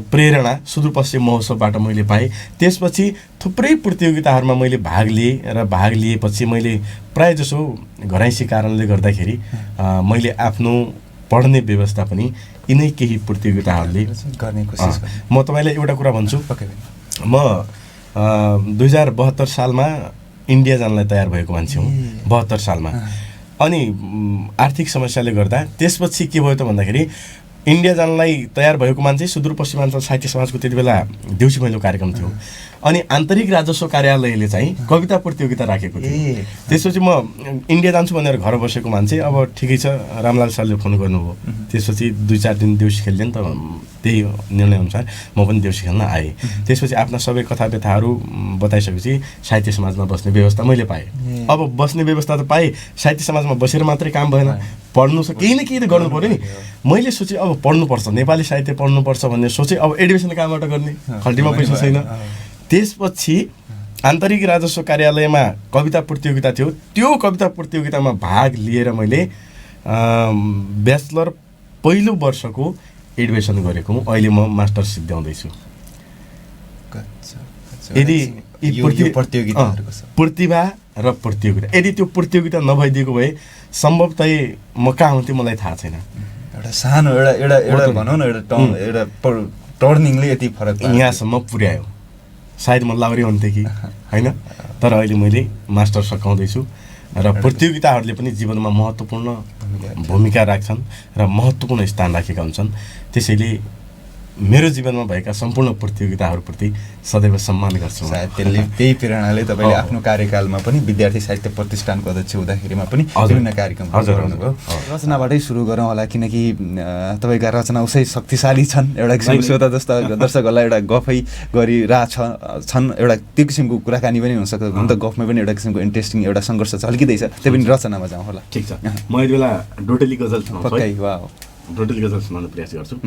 प्रेरणा सुदूरपश्चिम महोत्सवबाट मैले पाएँ। त्यसपछि थुप्रै प्रतियोगिताहरूमा मैले भाग लिएँ र भाग लिएपछि मैले प्रायः जसो घराइसी कारणले गर्दाखेरि मैले आफ्नो पढ्ने व्यवस्था पनि यिनै केही प्रतियोगिताहरूले गर्ने कोसिस गरेँ। म तपाईँलाई एउटा कुरा भन्छु, म 2072 सालमा इन्डिया जानलाई तयार भएको मान्छे हुँ, 72 सालमा। अनि आर्थिक समस्याले गर्दा त्यसपछि के भयो त भन्दाखेरि इन्डिया जानलाई तयार भएको मान्छे सुदूरपश्चिमाञ्चल साहित्य समाजको त्यति बेला देउसी भैलो कार्यक्रम थियो। अनि आन्तरिक राजस्व कार्यालयले चाहिँ कविता प्रतियोगिता राखेको थियो। त्यसपछि म इन्डिया जान्छु भनेर घर बसेको मान्छे, अब ठिकै छ रामलाल सरले फोन गर्नुभयो। त्यसपछि 2-4 दिन देउसी खेल्ने नि त, त्यही निर्णयअनुसार म पनि देउसी खेल्न आएँ। त्यसपछि आफ्ना सबै कथा व्यथाहरू बताइसकेपछि साहित्य समाजमा बस्ने व्यवस्था मैले पाएँ। अब बस्ने व्यवस्था त पाएँ, साहित्य समाजमा बसेर मात्रै काम भएन, पढ्नु छ, केही न केही त गर्नु पऱ्यो नि। मैले सोचेँ अब पढ्नुपर्छ, नेपाली साहित्य पढ्नुपर्छ भन्ने सोचेँ। अब एडुकेसन कहाँबाट गर्ने, खल्टीमा पैसा छैन। त्यसपछि आन्तरिक राजस्व कार्यालयमा कविता प्रतियोगिता थियो। त्यो कविता प्रतियोगितामा भाग लिएर मैले ब्याचलर पहिलो वर्षको एडमिसन गरेको हुँ। अहिले म मास्टर सिद्ध्याउँदैछु। यदि प्रतिभा र प्रतियोगिता, यदि त्यो प्रतियोगिता नभइदिएको भए सम्भवतः म कहाँ हुन्थेँ मलाई थाहा छैन। एउटा सानो एउटा भनौँ न एउटा टर्निङले यति फरक यहाँसम्म पुर्यायो। सायद म लाउरे हुन्थेँ कि होइन, तर अहिले मैले मास्टर सकाउँदैछु र प्रतियोगिताहरूले पनि जीवनमा महत्त्वपूर्ण भूमिका राख्छन् र महत्त्वपूर्ण स्थान राखेका हुन्छन्। त्यसैले मेरो जीवनमा भएका सम्पूर्ण प्रतियोगिताहरूप्रति सदैव सम्मान गर्छु। सायद त्यही प्रेरणाले तपाईँले आफ्नो कार्यकालमा पनि विद्यार्थी साहित्य प्रतिष्ठानको अध्यक्ष हुँदाखेरिमा पनि विभिन्न कार्यक्रम गर्नुभयो। रचनाबाटै सुरु गरौँ होला, किनकि तपाईँका रचना उसै शक्तिशाली छन्। एउटा किसिमको श्रोता जस्ता दर्शकहरूलाई एउटा गफै गरिरहेछन्, एउटा त्यो किसिमको कुराकानी पनि हुनसक्छ। हुन त गफमा पनि एउटा किसिमको इन्ट्रेस्टिङ एउटा सङ्घर्ष झल्किँदैछ। त्यो पनि रचनामा जाउँ होला। ठिक छ, म यति बेला डोटेली गजल पक्कै डोटेली गजल सुनाउन प्रयास गर्छु।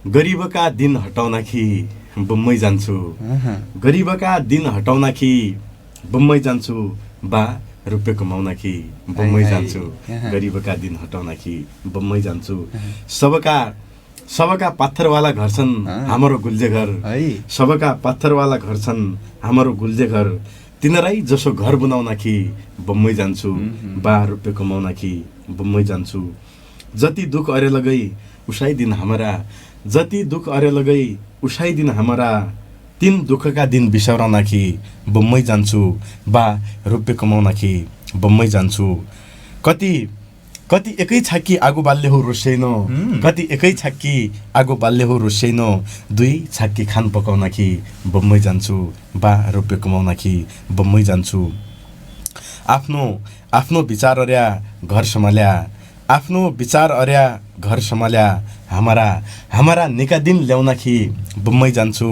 गरिबका दिन हटाउन कि बम्बई जान्छु, गरिबका दिन हटाउन कि बम्बई जान्छु, बा रुपियाँ कमाउन कि बम्बई जान्छु, गरिबका दिन हटाउन कि बम्बई जान्छु। सबका पत्थरवाला घर छन् हाम्रो गुल्जे घर, सबका पत्थरवाला घर छन् हाम्रो गुल्जे घर। तिनीरै जसो घर बनाउन कि बम्बई जान्छु, बा रुपियाँ कमाउन कि बम्बई जान्छु। जति दुःख अरे लगै उसाइदिन हाम्रा, जति दुःख अरे लगै उसाइदिन हाम्रा। तिन दुःखका दिन बिसाउन कि बम्बई जान्छु, बा रुपियाँ कमाउन कि बम्बई जान्छु। कति एकै छाकी आगो बाल्ले हो रोसेनो, कति एकै छाकी आगो बाल्ले हो रोसेनो। दुई छाकी खान पकाउन कि बम्बई जान्छु, बा रुपियाँ कमाउन कि बम्बई जान्छु। आफ्नो विचार अर्या घर सम्हाल्या, आफ्नो विचार अर्या घर सम्हाल्या। हाम्रा निका दिन ल्याउन कि बम्बई जान्छु,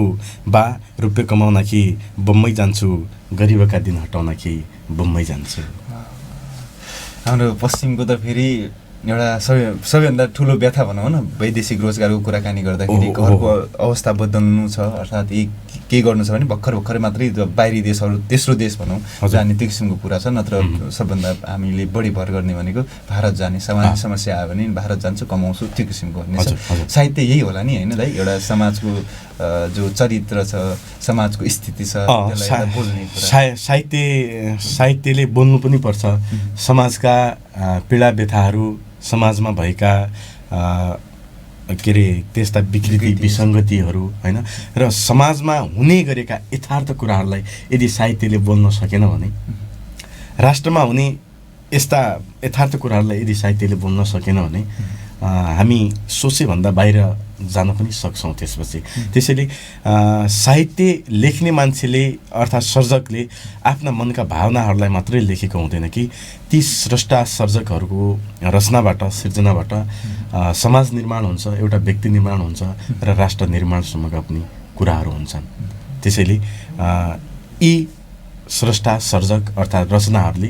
बा रुपियाँ कमाउन कि बम्बई जान्छु। गरिबका दिन हटाउन कि बम्बई जान्छु। हाम्रो पश्चिमको त फेरि एउटा सबैभन्दा ठुलो व्यथा भनौँ न, वैदेशिक रोजगारको कुराकानी गर्दाखेरि घरको अवस्था बदल्नु छ, अर्थात् के गर्नु छ भने भर्खरै मात्रै बाहिरी देशहरू तेस्रो देश भनौँ जाने त्यो किसिमको कुरा छ। नत्र सबभन्दा हामीले बढी भर गर्ने भनेको भारत जाने, सामाजिक समस्या आयो भने भारत जान्छु कमाउँछु त्यो किसिमको भन्ने छ। साहित्य यही होला नि होइन दाइ, एउटा समाजको जो चरित्र छ, समाजको स्थिति छ, साहित्यले बोल्नु पनि पर्छ। समाजका पीडा व्यथाहरू, समाजमा भएका के अरे त्यस्ता विकृति विसङ्गतिहरू होइन, र समाजमा हुने गरेका यथार्थ कुराहरूलाई यदि साहित्यले बोल्न सकेन भने, राष्ट्रमा हुने यस्ता यथार्थ कुराहरूलाई यदि साहित्यले बोल्न सकेन भने हामी सोचेभन्दा बाहिर जान पनि सक्छौँ त्यसपछि। त्यसैले साहित्य लेख्ने मान्छेले अर्थात् सर्जकले आफ्ना मनका भावनाहरूलाई मात्रै लेखेको हुँदैन कि ती स्रष्टा सर्जकहरूको रचनाबाट, सिर्जनाबाट समाज निर्माण हुन्छ, एउटा व्यक्ति निर्माण हुन्छ र राष्ट्र निर्माणसम्मका पनि कुराहरू हुन्छन्। त्यसैले यी स्रष्टा सर्जक अर्थात् रचनाहरूले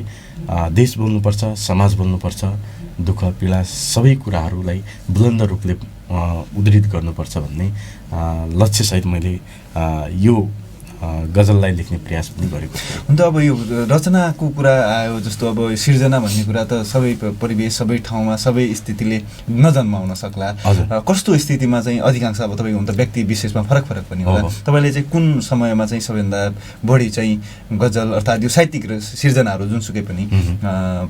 देश बोल्नुपर्छ, समाज बोल्नुपर्छ, दुःख पीडा सबै कुराहरूलाई बुलन्द रूपले उद्धृत गर्नुपर्छ भन्ने लक्ष्यसहित मैले यो गजललाई लेख्ने प्रयास पनि गरेको छु। हुन त अब यो रचनाको कुरा आयो, जस्तो अब सिर्जना भन्ने कुरा त सबै परिवेश, सबै ठाउँमा, सबै स्थितिले नजन्माउन सक्ला। कस्तो स्थितिमा चाहिँ अधिकांश अब तपाईँको हुन त व्यक्ति विशेषमा फरक पनि होला, तपाईँले चाहिँ कुन समयमा चाहिँ सबैभन्दा बढी चाहिँ गजल अर्थात् यो साहित्यिक सिर्जनाहरू जुनसुकै पनि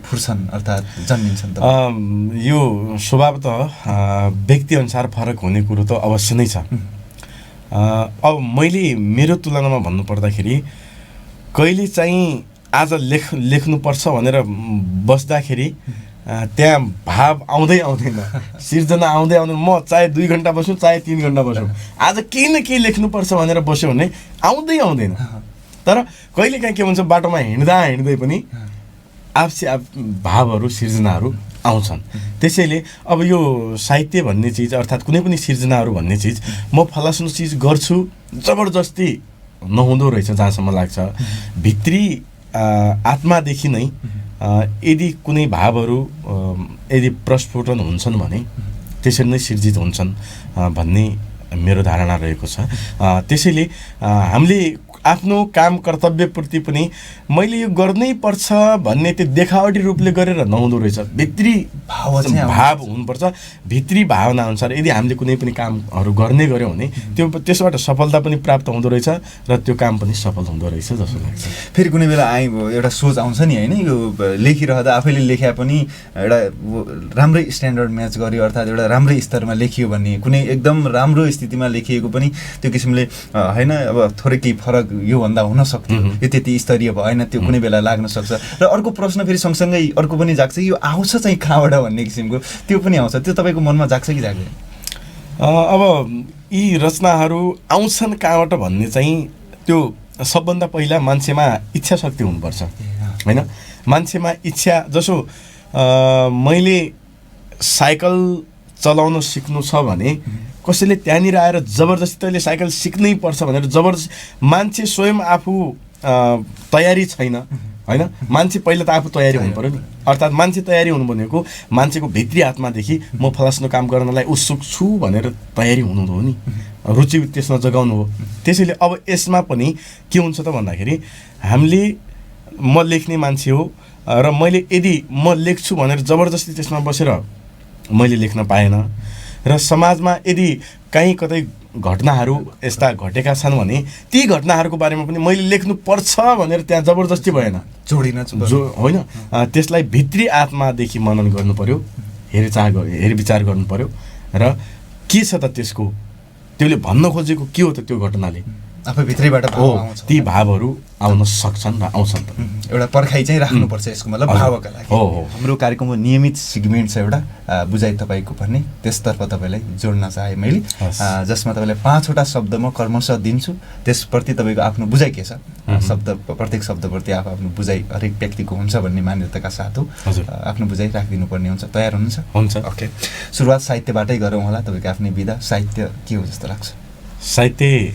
फुर्छन् अर्थात् जन्मिन्छन्? यो स्वभावतः व्यक्तिअनुसार फरक हुने कुरो त अवश्य नै छ। अब मैले मेरो तुलनामा भन्नुपर्दाखेरि कहिले चाहिँ आज लेख्नुपर्छ भनेर बस्दाखेरि त्यहाँ भाव आउँदैन, सिर्जना आउँदैन। म चाहे 2 घन्टा बसौँ चाहे 3 घन्टा बसौँ, आज केही न केही लेख्नुपर्छ भनेर बस्यो भने आउँदैन। तर कहिलेकाहीँ के भन्छ, बाटोमा हिँड्दै पनि आफसे आफ भावहरू, सिर्जनाहरू आउँछन्। त्यसैले अब यो साहित्य भन्ने चिज अर्थात् कुनै पनि सिर्जनाहरू भन्ने चिज म फलास्नु चिज गर्छु जबरजस्ती नहुँदो रहेछ जहाँसम्म लाग्छ। भित्री आत्मादेखि नै यदि कुनै भावहरू यदि प्रस्फुटन हुन्छन् भने त्यसरी नै सिर्जित हुन्छन् भन्ने मेरो धारणा रहेको छ। त्यसैले हामीले आफ्नो काम कर्तव्यप्रति पनि मैले यो गर्नै पर्छ भन्ने त्यो देखावटी रूपले गरेर नहुँदो रहेछ। भित्री भाव हुनुपर्छ। भित्री भावना अनुसार यदि हामीले कुनै पनि कामहरू गर्ने गऱ्यौँ भने त्यसबाट सफलता पनि प्राप्त हुँदो रहेछ र त्यो काम पनि सफल हुँदो रहेछ जस्तो लाग्छ। फेरि कुनै बेला एउटा सोच आउँछ नि होइन, यो लेखिरहँदा आफैले लेख्या पनि एउटा राम्रै स्ट्यान्डर्ड म्याच गर्यो अर्थात् एउटा राम्रै स्तरमा लेखियो भन्ने, कुनै एकदम राम्रो स्थितिमा लेखिएको पनि त्यो किसिमले होइन अब थोरै केही फरक योभन्दा हुन सक्थ्यो, यो त्यति स्तरीय भएन, त्यो कुनै बेला लाग्न सक्छ। र अर्को प्रश्न फेरि सँगसँगै अर्को पनि जाग्छ, यो आउँछ चाहिँ कहाँबाट भन्ने किसिमको त्यो पनि आउँछ। त्यो तपाईँको मनमा जाग्छ कि जाग्दैन? अब यी रचनाहरू आउँछन् कहाँबाट भन्ने चाहिँ त्यो सबभन्दा पहिला मान्छेमा इच्छा शक्ति हुनुपर्छ होइन। मान्छेमा इच्छा, जसो मैले साइकल चलाउन सिक्नु छ भने कसैले त्यहाँनिर आएर जबरजस्ती तैँले साइकल सिक्नै पर्छ भनेर जबरजस्ती मान्छे स्वयं आफू तयारी छैन होइन। मान्छे पहिला त आफू तयारी हुनु पऱ्यो नि। अर्थात् मान्छे तयारी हुनु भनेको मान्छेको भित्री आत्मादेखि म फलास्नो काम गर्नलाई उत्सुक छु भनेर तयारी हुनु हो नि, रुचि त्यसमा जगाउनु हो। त्यसैले अब यसमा पनि के हुन्छ त भन्दाखेरि हामीले म लेख्ने मान्छे हो र मैले यदि म लेख्छु भनेर जबरजस्ती त्यसमा बसेर मैले लेख्न पाएन र समाजमा यदि कहीँ कतै घटनाहरू यस्ता घटेका छन् भने ती घटनाहरूको बारेमा पनि मैले लेख्नु पर्छ भनेर त्यहाँ जबरजस्ती भएन, जोडिन होइन। त्यसलाई भित्री आत्मादेखि मनन गर्नु पर्यो, हेरविचार गर्नु पर्यो र के छ त त्यसको, त्यसले भन्न खोजेको के हो त त्यो घटनाले, आफै भित्रैबाट हो ती भावहरू आउन सक्छन् र आउँछन्। एउटा पर्खाइ चाहिँ राख्नुपर्छ यसको मतलब भावका लागि। हाम्रो कार्यक्रमको नियमित सिगमेन्ट छ एउटा बुझाइ तपाईँको भन्ने, त्यसतर्फ तपाईँलाई जोड्न चाहे मैले, जसमा तपाईँलाई 5वटा शब्द म क्रमशः दिन्छु, त्यसप्रति तपाईँको आफ्नो बुझाइ के छ, शब्द प्रत्येक शब्दप्रति आफ्नो बुझाइ हरेक व्यक्तिको हुन्छ भन्ने मान्यताका साथ हो, आफ्नो बुझाइ राखिदिनु पर्ने हुन्छ। तयार हुनुहुन्छ? हुन्छ। ओके, सुरुवात साहित्यबाटै गरौँ होला। तपाईँको आफ्नै विधा साहित्य के हो जस्तो लाग्छ? साहित्य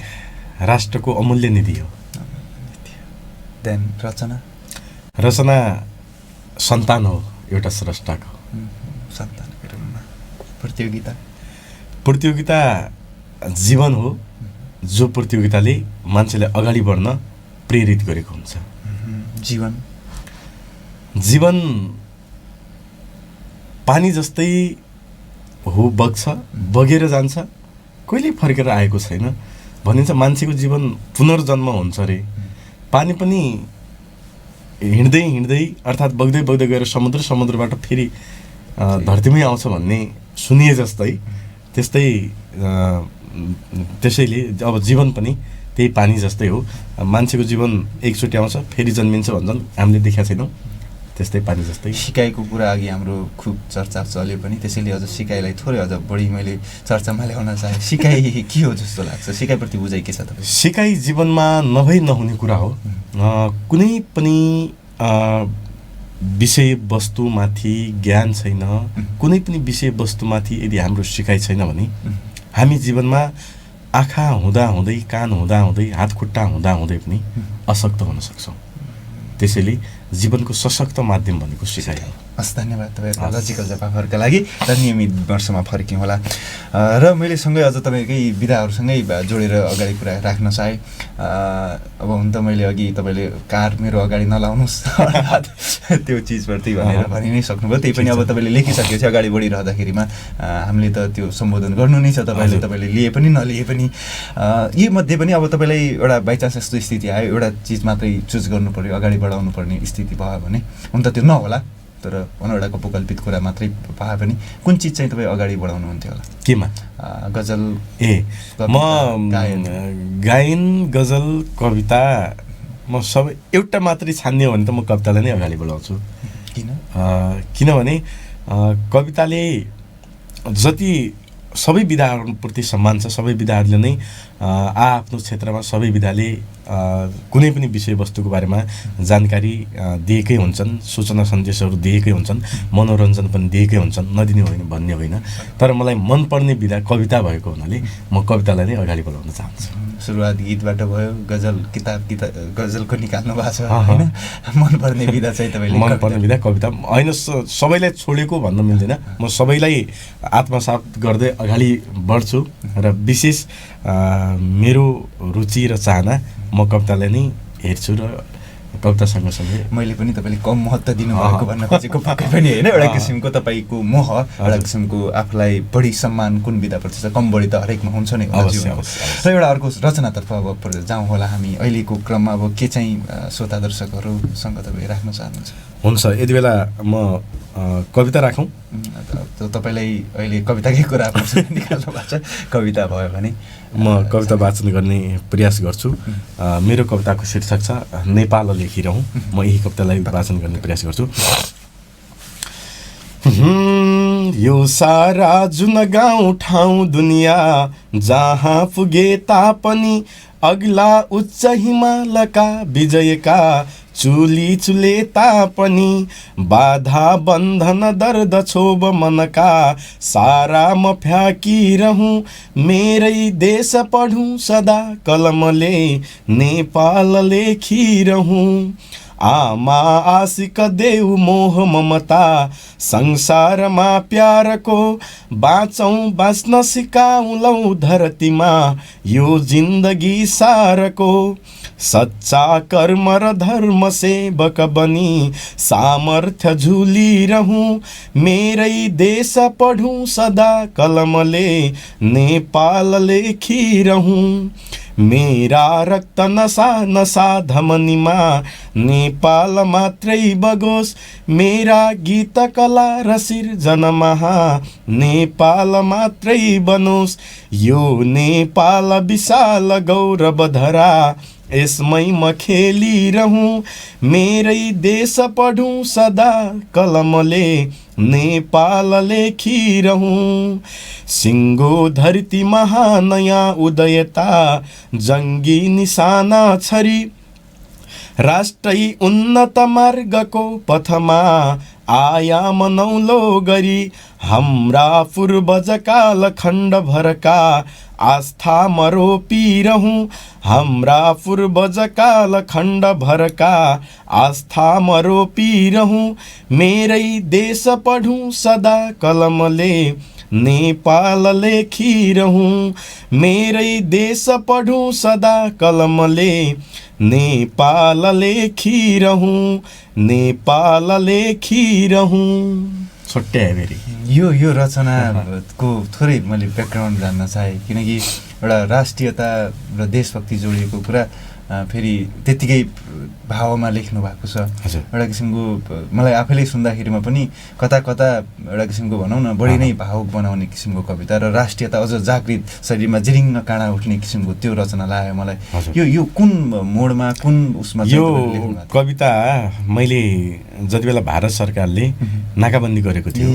राष्ट्रको अमूल्य निधि हो। देन रचना? रचना सन्तान हो एउटा स्रष्टाको। सन्तानको रूपमा प्रतियोगिता? प्रतियोगिता जीवन हो, जो प्रतियोगिताले मान्छेलाई अगाडि बढ्न प्रेरित गरेको हुन्छ। जीवन? जीवन पानी जस्तै हो, बग्छ, बगेर जान्छ, कहिल्यै फर्केर आएको छैन भनिन्छ। मान्छेको जीवन पुनर्जन्म हुन्छ अरे। पानी पनि हिँड्दै हिँड्दै अर्थात् बग्दै बग्दै गएर समुद्रबाट फेरि धरतीमै आउँछ भन्ने सुनिए जस्तै, त्यसैले अब जीवन पनि त्यही पानी जस्तै हो। मान्छेको जीवन एकचोटि आउँछ फेरि जन्मिन्छ भन्छन्, हामीले देखेका छैनौँ, त्यस्तै पानी जस्तै। सिकाइको कुरा अघि हाम्रो खुब चर्चा चल्यो पनि, त्यसैले अझ सिकाइलाई थोरै अझ बढी मैले चर्चामा ल्याउन चाहेँ। सिकाइ के हो जस्तो लाग्छ? सिकाइप्रति बुझाइ के छ तपाईँ? सिकाइ जीवनमा नभई नहुने कुरा हो। कुनै पनि विषयवस्तुमाथि ज्ञान छैन, कुनै पनि विषयवस्तुमाथि यदि हाम्रो सिकाइ छैन भने हामी जीवनमा आँखा हुँदाहुँदै, कान हुँदाहुँदै, हात खुट्टा हुँदाहुँदै पनि अशक्त हुन सक्छौँ। त्यसैले जीवनको सशक्त माध्यम भनेको सिकाइ हो। हस्, धन्यवाद तपाईँको लजिकल जवाफहरूका लागि। र नियमित वर्षमा फर्क्यौँ होला। र मैले सँगै अझ तपाईँकै विधाहरूसँगै जोडेर अगाडि कुरा राख्न चाहेँ। अब हुन त मैले अघि तपाईँले कार मेरो अगाडि नलाउनुहोस् त्यो चिजप्रति भनेर भनि नै सक्नुभयो। त्यही पनि अब तपाईँले लेखिसकेपछि अगाडि बढिरहँदाखेरिमा हामीले त त्यो सम्बोधन गर्नु नै छ। तपाईँले लिए पनि नलिए पनि यी मध्ये पनि अब तपाईँलाई एउटा बाइचान्स यस्तो स्थिति आयो, एउटा चिज मात्रै चुज गर्नु पऱ्यो, अगाडि बढाउनु पर्ने स्थिति भयो भने, हुन त त्यो नहोला तर एउटा कल्पित कुरा मात्रै पाए पनि कुन चिज चाहिँ तपाईँ अगाडि बढाउनुहुन्थ्यो होला? केमा? गजल? म गायन, गजल, कविता म सबै एउटा मात्रै छान्ने हो भने त म कवितालाई नै अगाडि बढाउँछु। किनभने कविताले जति सबै विधाहरूप्रति सम्मान छ, सबै विधाहरूले नै आफ्नो क्षेत्रमा सबै विधाले कुनै पनि विषयवस्तुको बारेमा जानकारी दिएकै हुन्छन्, सूचना सन्देशहरू दिएकै हुन्छन्, मनोरञ्जन पनि दिएकै हुन्छन्, नदिने होइन भन्ने होइन। तर मलाई मनपर्ने विधा कविता भएको हुनाले म कवितालाई नै अगाडि बढाउन चाहन्छु। सुरुवात गीतबाट भयो, गजलको निकाल्नु भएको छ होइन? मनपर्ने विधा चाहिँ तपाईँले? मनपर्ने विधा कविता होइन, सबैलाई छोडेको भन्न मिल्दैन। म सबैलाई आत्मसात गर्दै अगाडि बढ्छु र विशेष मेरो रुचि र चाहना म कवितालाई नै हेर्छु र कविता सँगसँगै मैले पनि तपाईँले कम महत्त्व दिनुभएको भन्न खोजेको पक्कै पनि होइन। एउटा किसिमको तपाईँको मोह, एउटा किसिमको आफूलाई बढी सम्मान कुन विधाप्रति छ, कम बढी त हरेकमा हुन्छ नै जीवनमा। र एउटा अर्को रचनातर्फ अब जाउँ होला हामी। अहिलेको क्रममा अब के चाहिँ श्रोता दर्शकहरूसँग तपाईँ राख्न चाहनुहुन्छ? हुन्छ, यति बेला म कविता राखौँ। तपाईँलाई अहिले कविताकै कुरा निकाल्नु भएको छ, कविता भयो भने म कविता वाचन गर्ने प्रयास गर्छु। मेरो कविताको शीर्षक छ नेपाल लेखिरहँ। म यही कवितालाई वाचन गर्ने प्रयास गर्छु। यो सारा जुन गाउँ ठाउँ दुनियाँ जहाँ पुगे तापनि अग्ला उच्च हिमालका विजयका चुली चुले तापनि बाधा बन्धन दर्द क्षोभ मनका सारा म फ्याँकिरहँ मेरै देश पढौँ सदा कलमले नेपाल लेखिरहँ। आमा आशिक देऊ मोह ममता संसारमा प्यारको बाँचौँ बाँच्न सिकाउलौ धरतीमा यो जिन्दगी सारको सच्चा कर्म र धर्म सेवक बनी सामर्थ्य झुलिरहँ मेरै देश पढौँ सदा कलमले नेपाल लेखिरहँ। मेरा रक्त नसा नसा धमनीमा नेपाल मात्रै बगोस् मेरा गीत कला र सिर्जनमा नेपाल मात्रै बनोस् यो नेपाल विशाल गौरव धरा यसमै म खेलिरहँ मेरै देश पढौँ सदा कलमले नेपाल लेखिरहँ। सिङ्गो धरती महानयाँ उदयता जङ्गी निशाना छरी राष्ट्रै उन्नत मार्गको पथमा आयाम नौलो गरी हाम्रा पूर्वजकाल खण्डभरका आस्था म रोपिरहँ हाम्रा पूर्वजकाल खण्डभरका आस्था म रोपिरहँ मेरै देश पढौँ सदा कलमले नेपाल लेखिरहँ मेरै देश पढौँ सदा कलमले नेपाल लेखिरहँ नेपाल लेखिरहँ। छोट्टै फेरि यो रचनाको थोरै मैले ब्याकग्राउन्ड जान्न चाहेँ, किनकि एउटा राष्ट्रियता र देशभक्ति जोडिएको कुरा फेरि त्यत्तिकै भावमा लेख्नु भएको छ। एउटा किसिमको मलाई आफैले सुन्दाखेरिमा पनि कता कता एउटा किसिमको भनौँ न बढी नै भावुक बनाउने किसिमको कविता र राष्ट्रियता अझ जागृत शरीरमा जिरिङ्ग काँडा उठ्ने किसिमको त्यो रचना लाग्यो मलाई। यो कुन मोडमा कुन उसमा? यो कविता मैले जति बेला भारत सरकारले नाकाबन्दी गरेको थियो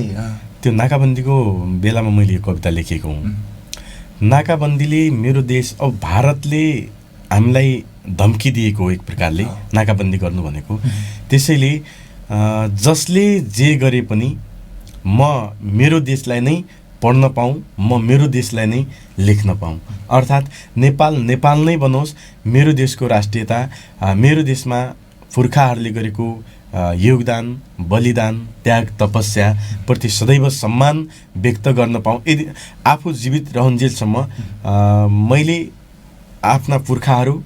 त्यो नाकाबन्दीको बेलामा मैले यो कविता लेखेको हुँ। नाकाबन्दीले मेरो देश, अब भारतले हामीलाई धम्की दिएको एक प्रकारले नाकाबन्दी गर्नु भनेको, त्यसैले जसले जे गरे पनि म मेरो देशलाई नै पढ्न पाऊँ, म मेरो देशलाई नै लेख्न पाऊँ। अर्थात् नेपाल नेपाल नै बनोस्, मेरो देशको राष्ट्रियता, मेरो देशमा पुर्खाहरूले गरेको योगदान, बलिदान, त्याग, तपस्या प्रति सदैव सम्मान व्यक्त गर्न पाऊँ। यदि आफू जीवित रहन्जेलसम्म मैले आफ्ना पुर्खाहरू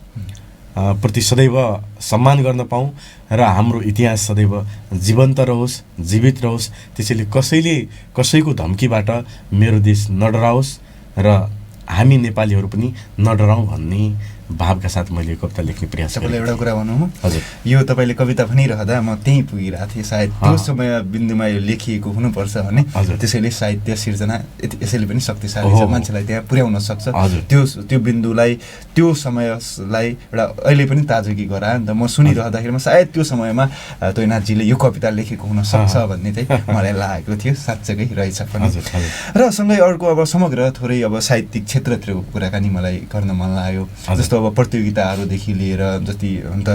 प्रति सदैव सम्मान गर्न पाऊँ र हाम्रो इतिहास सदैव जीवन्त रहोस्, जीवित रहोस्। त्यसैले कसैले कसैको धम्कीबाट मेरो देश नडराओस् र हामी नेपालीहरू पनि नडराउँ भन्ने भावका साथ मैले कविता लेख्ने प्रयास गरेँ। तपाईँलाई एउटा कुरा भनौँ, हजुर, यो तपाईँले कविता भनिरहँदा म त्यहीँ पुगिरहेको थिएँ। सायद त्यो समय बिन्दुमा यो लेखिएको हुनुपर्छ भने त्यसैले साहित्य सिर्जना यसैले पनि शक्तिशाली छ, मान्छेलाई त्यहाँ पुर्याउन सक्छ। त्यो बिन्दुलाई, त्यो समयलाई एउटा अहिले पनि ताजगी गरायो नि त। म सुनिरहँदाखेरिमा सायद त्यो समयमा तोयनाथजीले यो कविता लेखेको हुनसक्छ भन्ने चाहिँ मलाई लागेको थियो। साँच्चै रहेछ पनि। र सँगै अर्को अब समग्र थोरै अब साहित्यिक क्षेत्रतिरको कुराकानी मलाई गर्न मन लाग्यो। जस्तो अब प्रतियोगिताहरूदेखि लिएर जति अन्त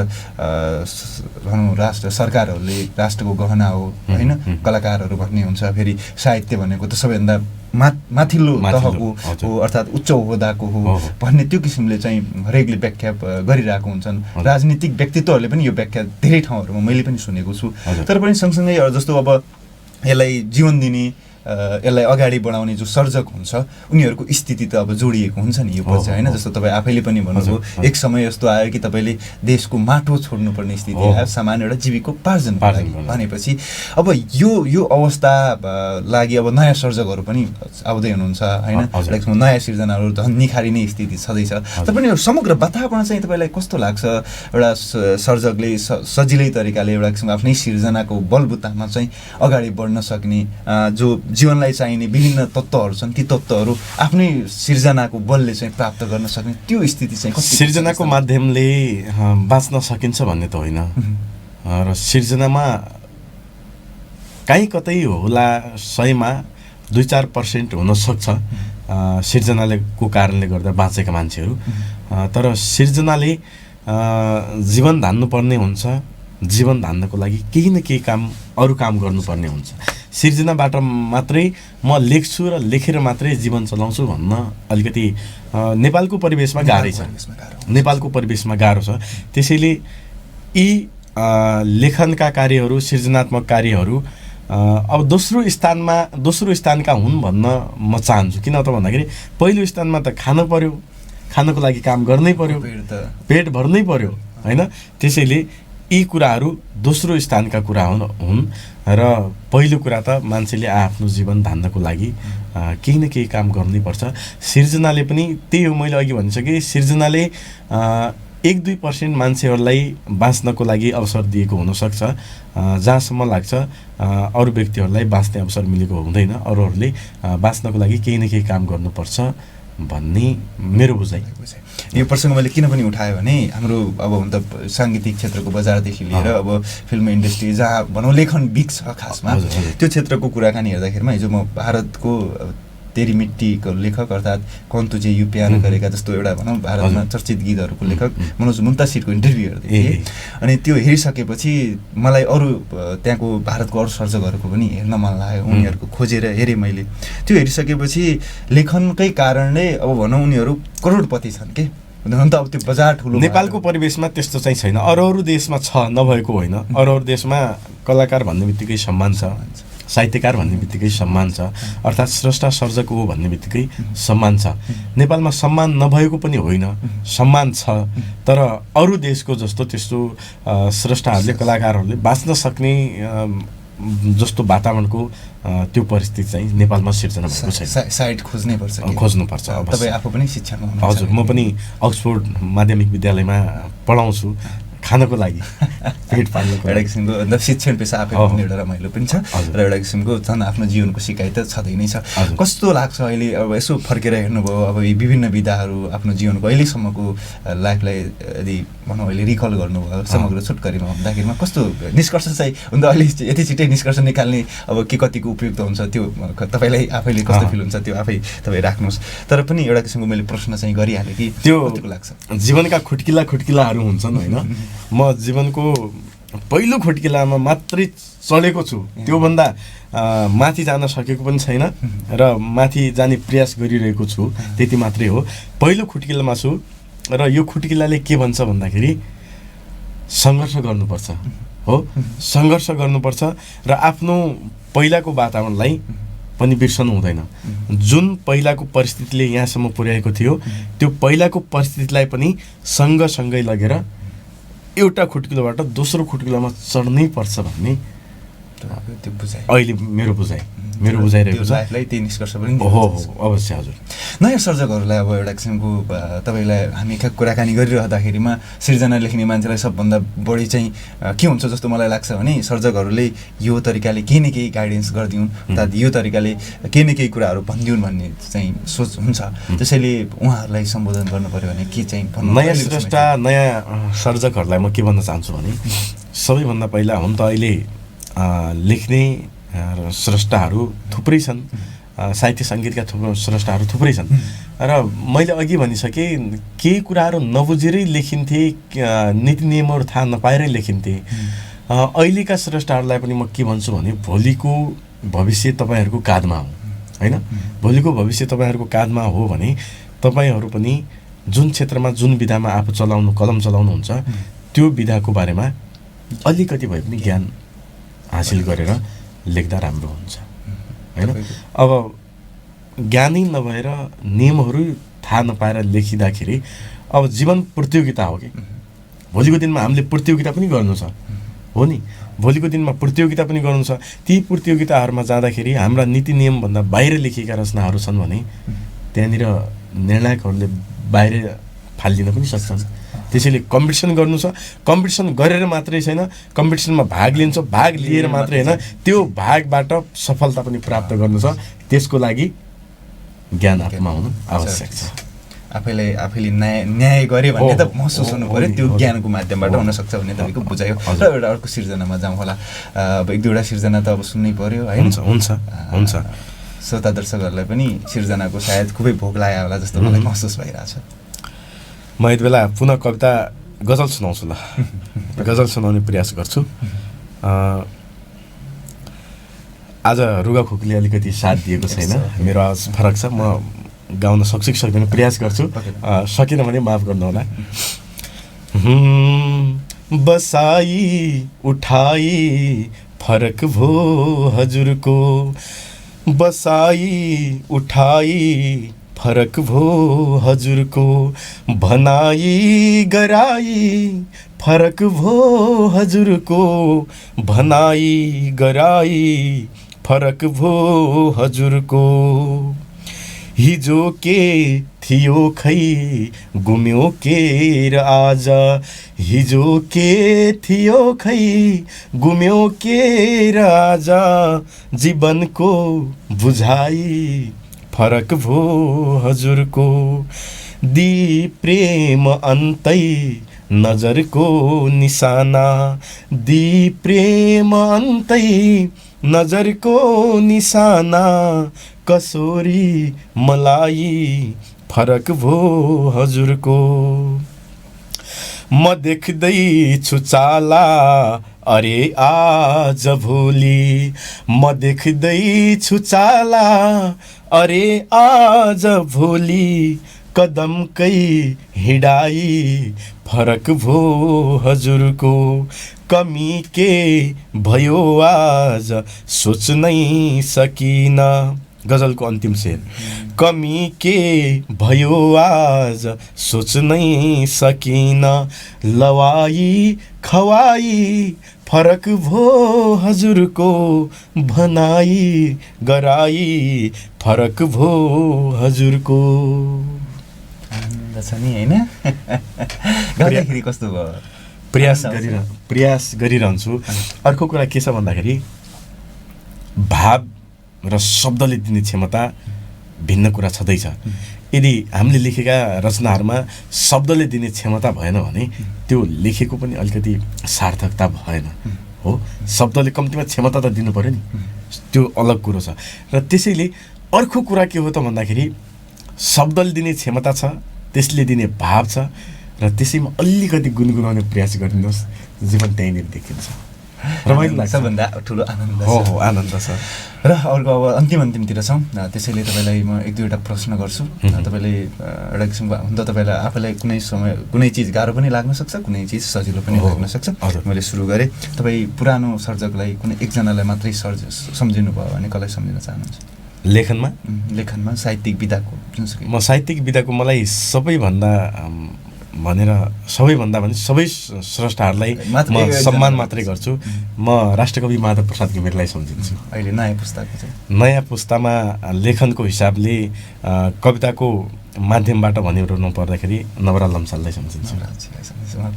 भनौँ सरकारहरूले राष्ट्रको गहना हो होइन, कलाकारहरू भन्ने हुन्छ, फेरि साहित्य भनेको त सबैभन्दा माथिल्लो तहको हो अर्थात् उच्च ओहदाको हो भन्ने त्यो किसिमले चाहिँ हरेकले व्याख्या गरिरहेको हुन्छन्। राजनीतिक व्यक्तित्वहरूले पनि यो व्याख्या धेरै ठाउँहरूमा मैले पनि सुनेको छु। तर पनि सँगसँगै जस्तो अब यसलाई जीवन दिने यसलाई अगाडि बढाउने जो सर्जक हुन्छ उनीहरूको स्थिति त अब जोडिएको हुन्छ नि यो पछि होइन। जस्तो तपाईँ आफैले पनि भन्नुभयो एक समय यस्तो आयो कि तपाईँले देशको माटो छोड्नुपर्ने स्थिति आयो सामान्य एउटा जीविकोपार्जन भनेपछि अब यो अवस्था लागि अब नयाँ सर्जकहरू पनि आउँदै हुनुहुन्छ होइन, नयाँ सिर्जनाहरू झन् निखारिने स्थिति छँदैछ। तपाईँ समग्र वातावरण चाहिँ तपाईँलाई कस्तो लाग्छ? एउटा सर्जकले सजिलै तरिकाले एउटा किसिमको आफ्नै सिर्जनाको बलबुतामा चाहिँ अगाडि बढ्न सक्ने जो जीवनलाई चाहिने विभिन्न तत्त्वहरू छन् ती तत्त्वहरू आफ्नै सिर्जनाको बलले चाहिँ प्राप्त गर्न सक्ने त्यो स्थिति चाहिँ सिर्जनाको माध्यमले बाँच्न सकिन्छ भन्ने त होइन र सिर्जनामा काहीँ कतै होला 100मा 2-4% हुनसक्छ सिर्जनाको कारणले गर्दा बाँचेका मान्छेहरू। तर सिर्जनाले जीवन धान्नुपर्ने हुन्छ, जीवन धान्नको लागि केही न केही अरू काम गर्नुपर्ने हुन्छ। सिर्जनाबाट मात्रै म लेख्छु र लेखेर मात्रै जीवन चलाउँछु भन्न अलिकति नेपालको परिवेशमा गाह्रै छ, नेपालको परिवेशमा गाह्रो छ। त्यसैले यी लेखनका कार्यहरू सृजनात्मक कार्यहरू अब दोस्रो स्थानका हुन् भन्न म चाहन्छु। किन त भन्दाखेरि पहिलो स्थानमा त खानु पर्यो, खानको लागि काम गर्नै पर्यो, पेट भर्नै पर्यो होइन। त्यसैले यी कुराहरू दोस्रो स्थानका कुरा हुन् र पहिलो कुरा त मान्छेले आफ्नो जीवन धान्नको लागि केही न केही काम गर्नैपर्छ। सिर्जनाले पनि त्यही हो, मैले अघि भनिसकेँ, सिर्जनाले 1-2% मान्छेहरूलाई बाँच्नको लागि अवसर दिएको हुनसक्छ। जहाँसम्म लाग्छ अरू व्यक्तिहरूलाई बाँच्ने अवसर मिलेको हुँदैन, अरूहरूले बाँच्नको लागि केही न केही काम गर्नुपर्छ भन्ने मेरो बुझाइ। यो प्रसङ्ग मैले किन पनि उठाएँ भने हाम्रो अब हुन त साङ्गीतिक क्षेत्रको बजारदेखि लिएर अब फिल्म इन्डस्ट्री जहाँ भनौँ लेखन बिग छ खासमा त्यो क्षेत्रको कुराकानी हेर्दाखेरिमा हिजो म भारतको तेरी मिट्टीको लेखक अर्थात् कौन तुझे यूं प्यार गरेका जस्तो एउटा भनौँ भारतमा चर्चित गीतहरूको लेखक मनोज मुन्तासिरको इन्टरभ्यू हेर्दै थिएँ। अनि त्यो हेरिसकेपछि मलाई अरू त्यहाँको भारतको अरू सर्जकहरूको पनि हेर्न मन लाग्यो, उनीहरूको खोजेर हेरेँ मैले। त्यो हेरिसकेपछि लेखनकै कारणले अब भनौँ उनीहरू करोडपति छन् के हुन त अब त्यो बजार ठुलो। नेपालको परिवेशमा त्यस्तो चाहिँ छैन, अरू देशमा छ, नभएको होइन। अरू देशमा कलाकार भन्ने बित्तिकै सम्मान छ, साहित्यकार भन्ने बित्तिकै सम्मान छ, अर्थात् स्रष्टा सर्जक हो भन्ने बित्तिकै सम्मान छ। नेपालमा सम्मान नभएको पनि होइन, सम्मान छ। तर अरू देशको जस्तो त्यस्तो स्रष्टाहरूले कलाकारहरूले बाँच्न सक्ने जस्तो वातावरणको त्यो परिस्थिति चाहिँ नेपालमा सिर्जना भएको छैन। साइड खोज्नुपर्छ। तपाईँ आफू पनि शिक्षामा हुनुहुन्छ? हजुर, म पनि अक्सफोर्ड माध्यमिक विद्यालयमा पढाउँछु खानको लागि, पेट पाल्नको एउटा किसिमको अन्त शिक्षण पेसा आफै पनि एउटा रमाइलो पनि छ र एउटा किसिमको झन् आफ्नो जीवनको सिकाइ त छँदै नै छ। कस्तो लाग्छ अहिले अब यसो फर्केर हेर्नुभयो अब यी विभिन्न विधाहरू आफ्नो जीवनको अहिलेसम्मको लाइफलाई यदि भनौँ अहिले रिकल गर्नुभयो समग्र छोटकरीमा भन्दाखेरिमा कस्तो निष्कर्ष चाहिँ हुन त अहिले यति छिट्टै निष्कर्ष निकाल्ने अब के कतिको उपयुक्त हुन्छ त्यो तपाईँलाई आफैले कस्तो फिल हुन्छ त्यो आफै तपाईँ राख्नुहोस्। तर पनि एउटा किसिमको मैले प्रश्न चाहिँ गरिहालेँ कि त्यो कतिको लाग्छ जीवनका खुट्किलाहरू हुन्छन् होइन। म जीवनको पहिलो खुट्किलामा मात्रै चढेको छु, त्योभन्दा माथि जान सकेको पनि छैन र माथि जाने प्रयास गरिरहेको छु, त्यति मात्रै हो। पहिलो खुट्किलामा छु र यो खुट्किलाले के भन्छ भन्दाखेरि सङ्घर्ष गर्नुपर्छ हो, सङ्घर्ष गर्नुपर्छ र आफ्नो पहिलाको वातावरणलाई पनि बिर्सनु हुँदैन। जुन पहिलाको परिस्थितिले यहाँसम्म पुर्याएको थियो त्यो पहिलाको परिस्थितिलाई पनि सँगसँगै लगेर एउटा खुट्किलोबाट दोस्रो खुट्किलोमा चढ्नै पर्छ भन्ने अहिले मेरो बुझाइरहेको छ। त्यही निष्कर्ष पनि हो अवश्य। हजुर, नयाँ सर्जकहरूलाई अब एउटा किसिमको तपाईँलाई हामी कुराकानी गरिरहँदाखेरिमा सिर्जना लेख्ने मान्छेलाई सबभन्दा बढी चाहिँ के हुन्छ जस्तो मलाई लाग्छ भने सर्जकहरूले यो तरिकाले केही न केही गाइडेन्स गरिदिउन् अर्थात् यो तरिकाले केही न केही कुराहरू भनिदिउन् भन्ने चाहिँ सोच हुन्छ। त्यसैले उहाँहरूलाई सम्बोधन गर्नु पऱ्यो भने के चाहिँ नयाँ स्रष्टा नयाँ सर्जकहरूलाई म के भन्न चाहन्छु भने सबैभन्दा पहिला हुन त अहिले लेख्ने स्रष्टाहरू थुप्रै छन्, साहित्य सङ्गीतका स्रष्टाहरू थुप्रै छन् र मैले अघि भनिसकेँ केही कुराहरू नबुझेरै लेखिन्थे, नीति नियमहरू थाहा नपाएरै लेखिन्थे। अहिलेका स्रष्टाहरूलाई पनि म के भन्छु भने भोलिको भविष्य तपाईँहरूको काँधमा हो होइन। भोलिको भविष्य तपाईँहरूको काँधमा हो भने तपाईँहरू पनि जुन क्षेत्रमा जुन विधामा आफू कलम चलाउनुहुन्छ त्यो विधाको बारेमा अलिकति भए पनि ज्ञान हासिल गरेर लेख्दा राम्रो हुन्छ होइन। अब ज्ञानै नभएर नियमहरू थाहा नपाएर लेखिँदाखेरि अब जीवन प्रतियोगिता हो कि भोलिको दिनमा हामीले प्रतियोगिता पनि गर्नु छ हो नि। भोलिको दिनमा प्रतियोगिता पनि गर्नु छ। ती प्रतियोगिताहरूमा जाँदाखेरि हाम्रा नीति नियमभन्दा बाहिर लेखिएका रचनाहरू छन् भने त्यहाँनिर निर्णायकहरूले बाहिर फालिदिन पनि सक्छन्। त्यसैले कम्पिटिसन गर्नु छ। कम्पिटिसन गरेर मात्रै छैन, कम्पिटिसनमा भाग लिन्छ, भाग लिएर मात्रै होइन त्यो भागबाट सफलता पनि प्राप्त गर्नु छ। त्यसको लागि ज्ञान आफूमा हुनु आवश्यक छ। आफैले न्याय गरे भन्ने त महसुस हुनु पर्यो, त्यो ज्ञानको माध्यमबाट हुनसक्छ भन्ने तपाईँको बुझायो। र एउटा अर्को सिर्जनामा जाउँ होला। अब एक दुईवटा सिर्जना त अब सुन्नै पर्यो होइन। हुन्छ श्रोता दर्शकहरूलाई पनि सिर्जनाको सायद खुबै भोक लाग्यो होला जस्तो मलाई महसुस भइरहेछ। म यति बेला पुनः कविता गजल सुनाउँछु ल। गजल सुनाउने प्रयास गर्छु। आज रुगाखोकीले अलिकति साथ दिएको छैन, मेरो आवाज फरक छ। म गाउन सक्छु कि सक्दैन प्रयास गर्छु, सकिनँ भने माफ गर्नुहोला। बसाई उठाई फरक भो हजुरको, बसाई उठाई फरक भो हजुरको, भनाई गराई फरक भो हजुरको, भनाई गराई फरक भो हजुरको। हिजो के थियो खै गुम्यो के र आज, हिजो के थियो खै गुम्यो के र आज, जीवनको बुझाइ फरक भो हजुरको। दी प्रेम अन्तै नजरको निशाना, दी प्रेम अन्तै नजरको निशाना, कसोरी मलाई फरक भो हजुरको। म देख्दैछु चाला अरे आज भोलि, म देख्दैछु चाला अरे आज भोलि, कदमकै हिँडाई फरक भो हजुरको। कमी के भयो आज सोच्नै सकिन। गजलको अन्तिम शेर। कमी के भयो आज सोच्नै सकिन, लवाई खवाई फरक भो हजुरको, भनाई गराई फरक भो हजुरको। आनन्द छ नि होइन। गर्दाखेरि कस्तो भयो? प्रयास गरिरहन्छु। अर्को कुरा के छ भन्दाखेरि भाव र शब्दले दिने क्षमता भिन्न कुरा छँदैछ। यदि हामीले लेखेका रचनाहरूमा शब्दले दिने क्षमता भएन भने त्यो लेखेको पनि अलिकति सार्थकता भएन हो। शब्दले कम्तीमा क्षमता त दिनु पऱ्यो नि, त्यो अलग कुरो छ। र त्यसैले अर्को कुरा के हो त भन्दाखेरि शब्दले दिने क्षमता छ, त्यसले दिने भाव छ, र त्यसैमा अलिकति गुनगुनाउने प्रयास गरिदिनुहोस्, जीवन त्यहीँनिर देखिन्छ। रमाइलो लाग्छ। सबभन्दा ठुलो आनन्द हो आनन्द छ। र अर्को अब अन्तिमतिर छौँ। त्यसैले तपाईँलाई म एक दुईवटा प्रश्न गर्छु। तपाईँले एउटा किसिमको हुन त तपाईँलाई आफैलाई कुनै समय कुनै चिज गाह्रो पनि लाग्न सक्छ, कुनै चिज सजिलो पनि लाग्न सक्छ। मैले सुरु गरेँ। तपाईँ पुरानो सर्जकलाई कुनै एकजनालाई मात्रै सम्झिनु भयो भने कसलाई सम्झिन चाहनुहुन्छ? लेखनमा साहित्यिक विधाको जुनसुकै। म साहित्यिक विधाको मलाई सबैभन्दा भने सबै स्रष्टाहरूलाई म सम्मान मात्रै गर्छु। म राष्ट्रकवि माधव प्रसाद घिमिरेलाई सम्झिन्छु। अहिले नयाँ पुस्तामा लेखनको हिसाबले कविताको माध्यमबाट भनिरहनु पर्दाखेरि नवराल लम्साललाई सम्झिन्छु।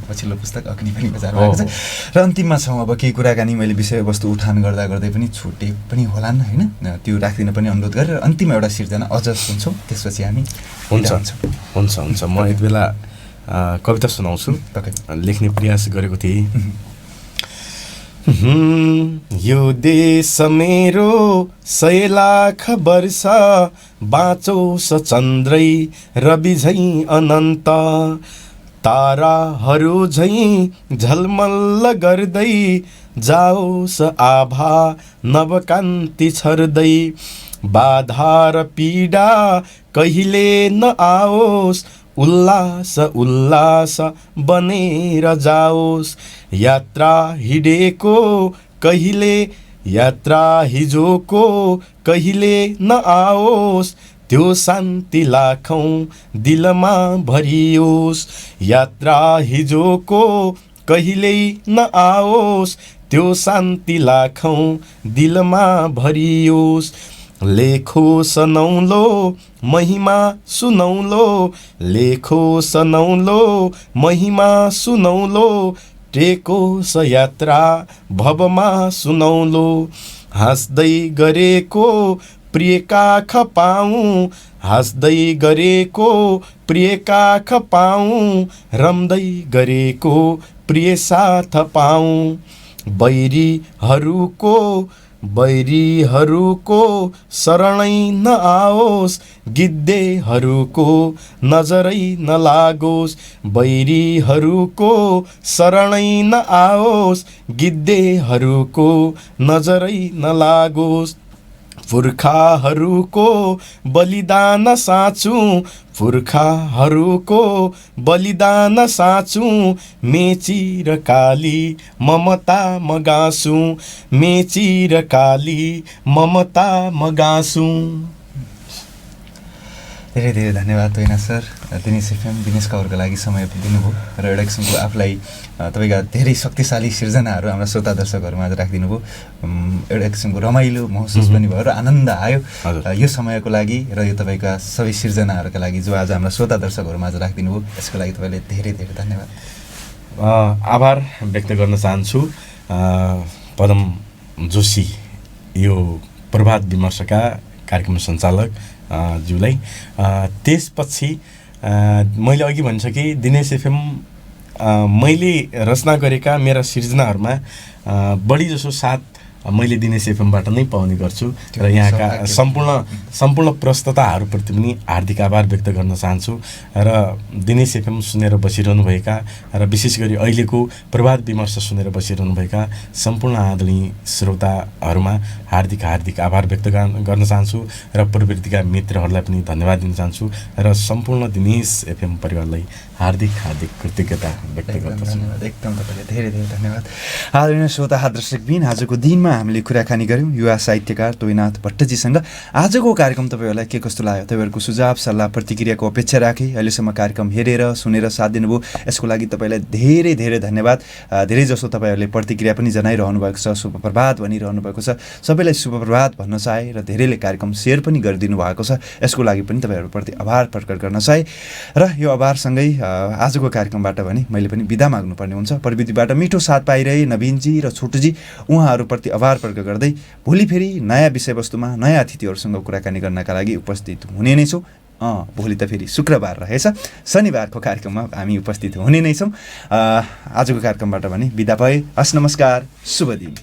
पछिल्लो पुस्तक अग्नि पनि बजार भएको छ। र अन्तिममा छौँ। अब केही कुराकानी मैले विषयवस्तु उठान गर्दै पनि छुटे पनि होलान् होइन, त्यो राखिदिन पनि अनुरोध गरेर अन्तिममा एउटा सिर्जना अझ सुन्छौँ, त्यसपछि हामी हुन्छ। म एक बेला कविता सुनाउँछु। लेख्ने प्रयास गरेको थिएँ। यो देश मेरो 100 लाख वर्ष बाँचोस् चन्द्रै रवि झैँ अनन्त ताराहरू झैँ झलमल्ल गर्दै जाओस् आभा नवकान्ति छर्दै बाधा र पीडा कहिले नआओस् उल्लास उल्लास बनेर जाओस् यात्रा हिँडेको कहिले यात्रा हिजोको कहिले नआओस् त्यो शान्ति लाखौँ दिलमा भरियोस् यात्रा हिजोको कहिल्यै नआओस् त्यो शान्ति लाखौँ दिलमा भरियोस् लेखो सनौलो महिमा सुनौलो लेखो सनौलो महिमा सुनौलो टेकोस् यात्रा भवमा सुनौलो हाँस्दै गरेको प्रिय काख पाऊँ हाँस्दै गरेको प्रिय काख पाऊँ रम्दै गरेको प्रिय साथ पाऊँ बैरीहरूको शरणै नआओस् गिद्धेहरूको नजरै नलागोस् बैरीहरूको शरणै नआओस् गिद्धेहरूको नजरै नलागोस् पुर्खाहरूको बलिदान साँचौँ पुर्खाहरूको बलिदान साँचौँ मेची र काली ममता मगासौँ मेची र काली ममता मगासौँ। धेरै धेरै धन्यवाद तोइना सर। दिनेश एफएम दिनेश कवरको लागि समय दिनुभयो र एउटा किसिमको आफूलाई तपाईँका धेरै शक्तिशाली सिर्जनाहरू हाम्रा श्रोता दर्शकहरूमा आज राखिदिनु भयो। एउटा किसिमको रमाइलो महसुस पनि भयो र आनन्द आयो यो समयको लागि र यो तपाईँका सबै सिर्जनाहरूका लागि जो आज हाम्रा श्रोता दर्शकहरूमा आज राखिदिनु भयो यसको लागि तपाईँले धेरै धेरै धन्यवाद। आभार व्यक्त गर्न चाहन्छु पदम जोशी यो प्रभात विमर्शका कार्यक्रम सञ्चालक ज्यूलाई। त्यसपछि मैले अघि भनिसकेँ दिनेश एफएम मैले रचना गरेका मेरा सिर्जनाहरूमा बढी जसो साथ मैले दिनेश एफएमबाट नै पाउने गर्छु र यहाँका सम्पूर्ण प्रस्तुताहरूप्रति पनि हार्दिक आभार व्यक्त गर्न चाहन्छु र दिनेश एफएम सुनेर बसिरहनुभएका र विशेष गरी अहिलेको प्रभात विमर्श सुनेर बसिरहनुभएका सम्पूर्ण आदरणीय श्रोताहरूमा हार्दिक आभार व्यक्त गर्न चाहन्छु र प्रवृत्तिका मित्रहरूलाई पनि धन्यवाद दिन चाहन्छु र सम्पूर्ण दिनेश एफएम परिवारलाई हार्दिक कृतज्ञता व्यक्त गर्दछु। एकदम तपाईँले धेरै धेरै धन्यवाद। आदरणीय श्रोता दर्शकबिन आजको दिनमा हामीले कुराकानी गऱ्यौँ युवा साहित्यकार तोइनाथ भट्टजीसँग। आजको कार्यक्रम तपाईँहरूलाई के कस्तो लाग्यो तपाईँहरूको सुझाव सल्लाह प्रतिक्रियाको अपेक्षा राखेँ। अहिलेसम्म कार्यक्रम हेरेर सुनेर साथ दिनुभयो यसको लागि तपाईँलाई धेरै धेरै धन्यवाद। धेरै जसो तपाईँहरूले प्रतिक्रिया पनि जनाइरहनु भएको छ, शुभ प्रभात भनिरहनु भएको छ। सबैलाई शुभ प्रभात भन्न चाहे र धेरैले कार्यक्रम सेयर पनि गरिदिनु भएको छ यसको लागि पनि तपाईँहरूप्रति आभार प्रकट गर्न चाहे र यो आभारसँगै आजको कार्यक्रमबाट भने मैले पनि बिदा माग्नुपर्ने हुन्छ। प्रविधिबाट मिठो साथ पाइरहे नवीनजी र छोटुजी उहाँहरूप्रति आभार प्रकट गर्दै भोलि फेरि नयाँ विषयवस्तुमा नयाँ अतिथिहरूसँग कुराकानी गर्नका लागि उपस्थित हुने नै छौँ। भोलि त फेरि शुक्रबार रहेछ, शनिबारको कार्यक्रममा हामी उपस्थित हुने नै छौँ। आजको कार्यक्रमबाट भने बिदा भए। हस्, नमस्कार, शुभ दिन।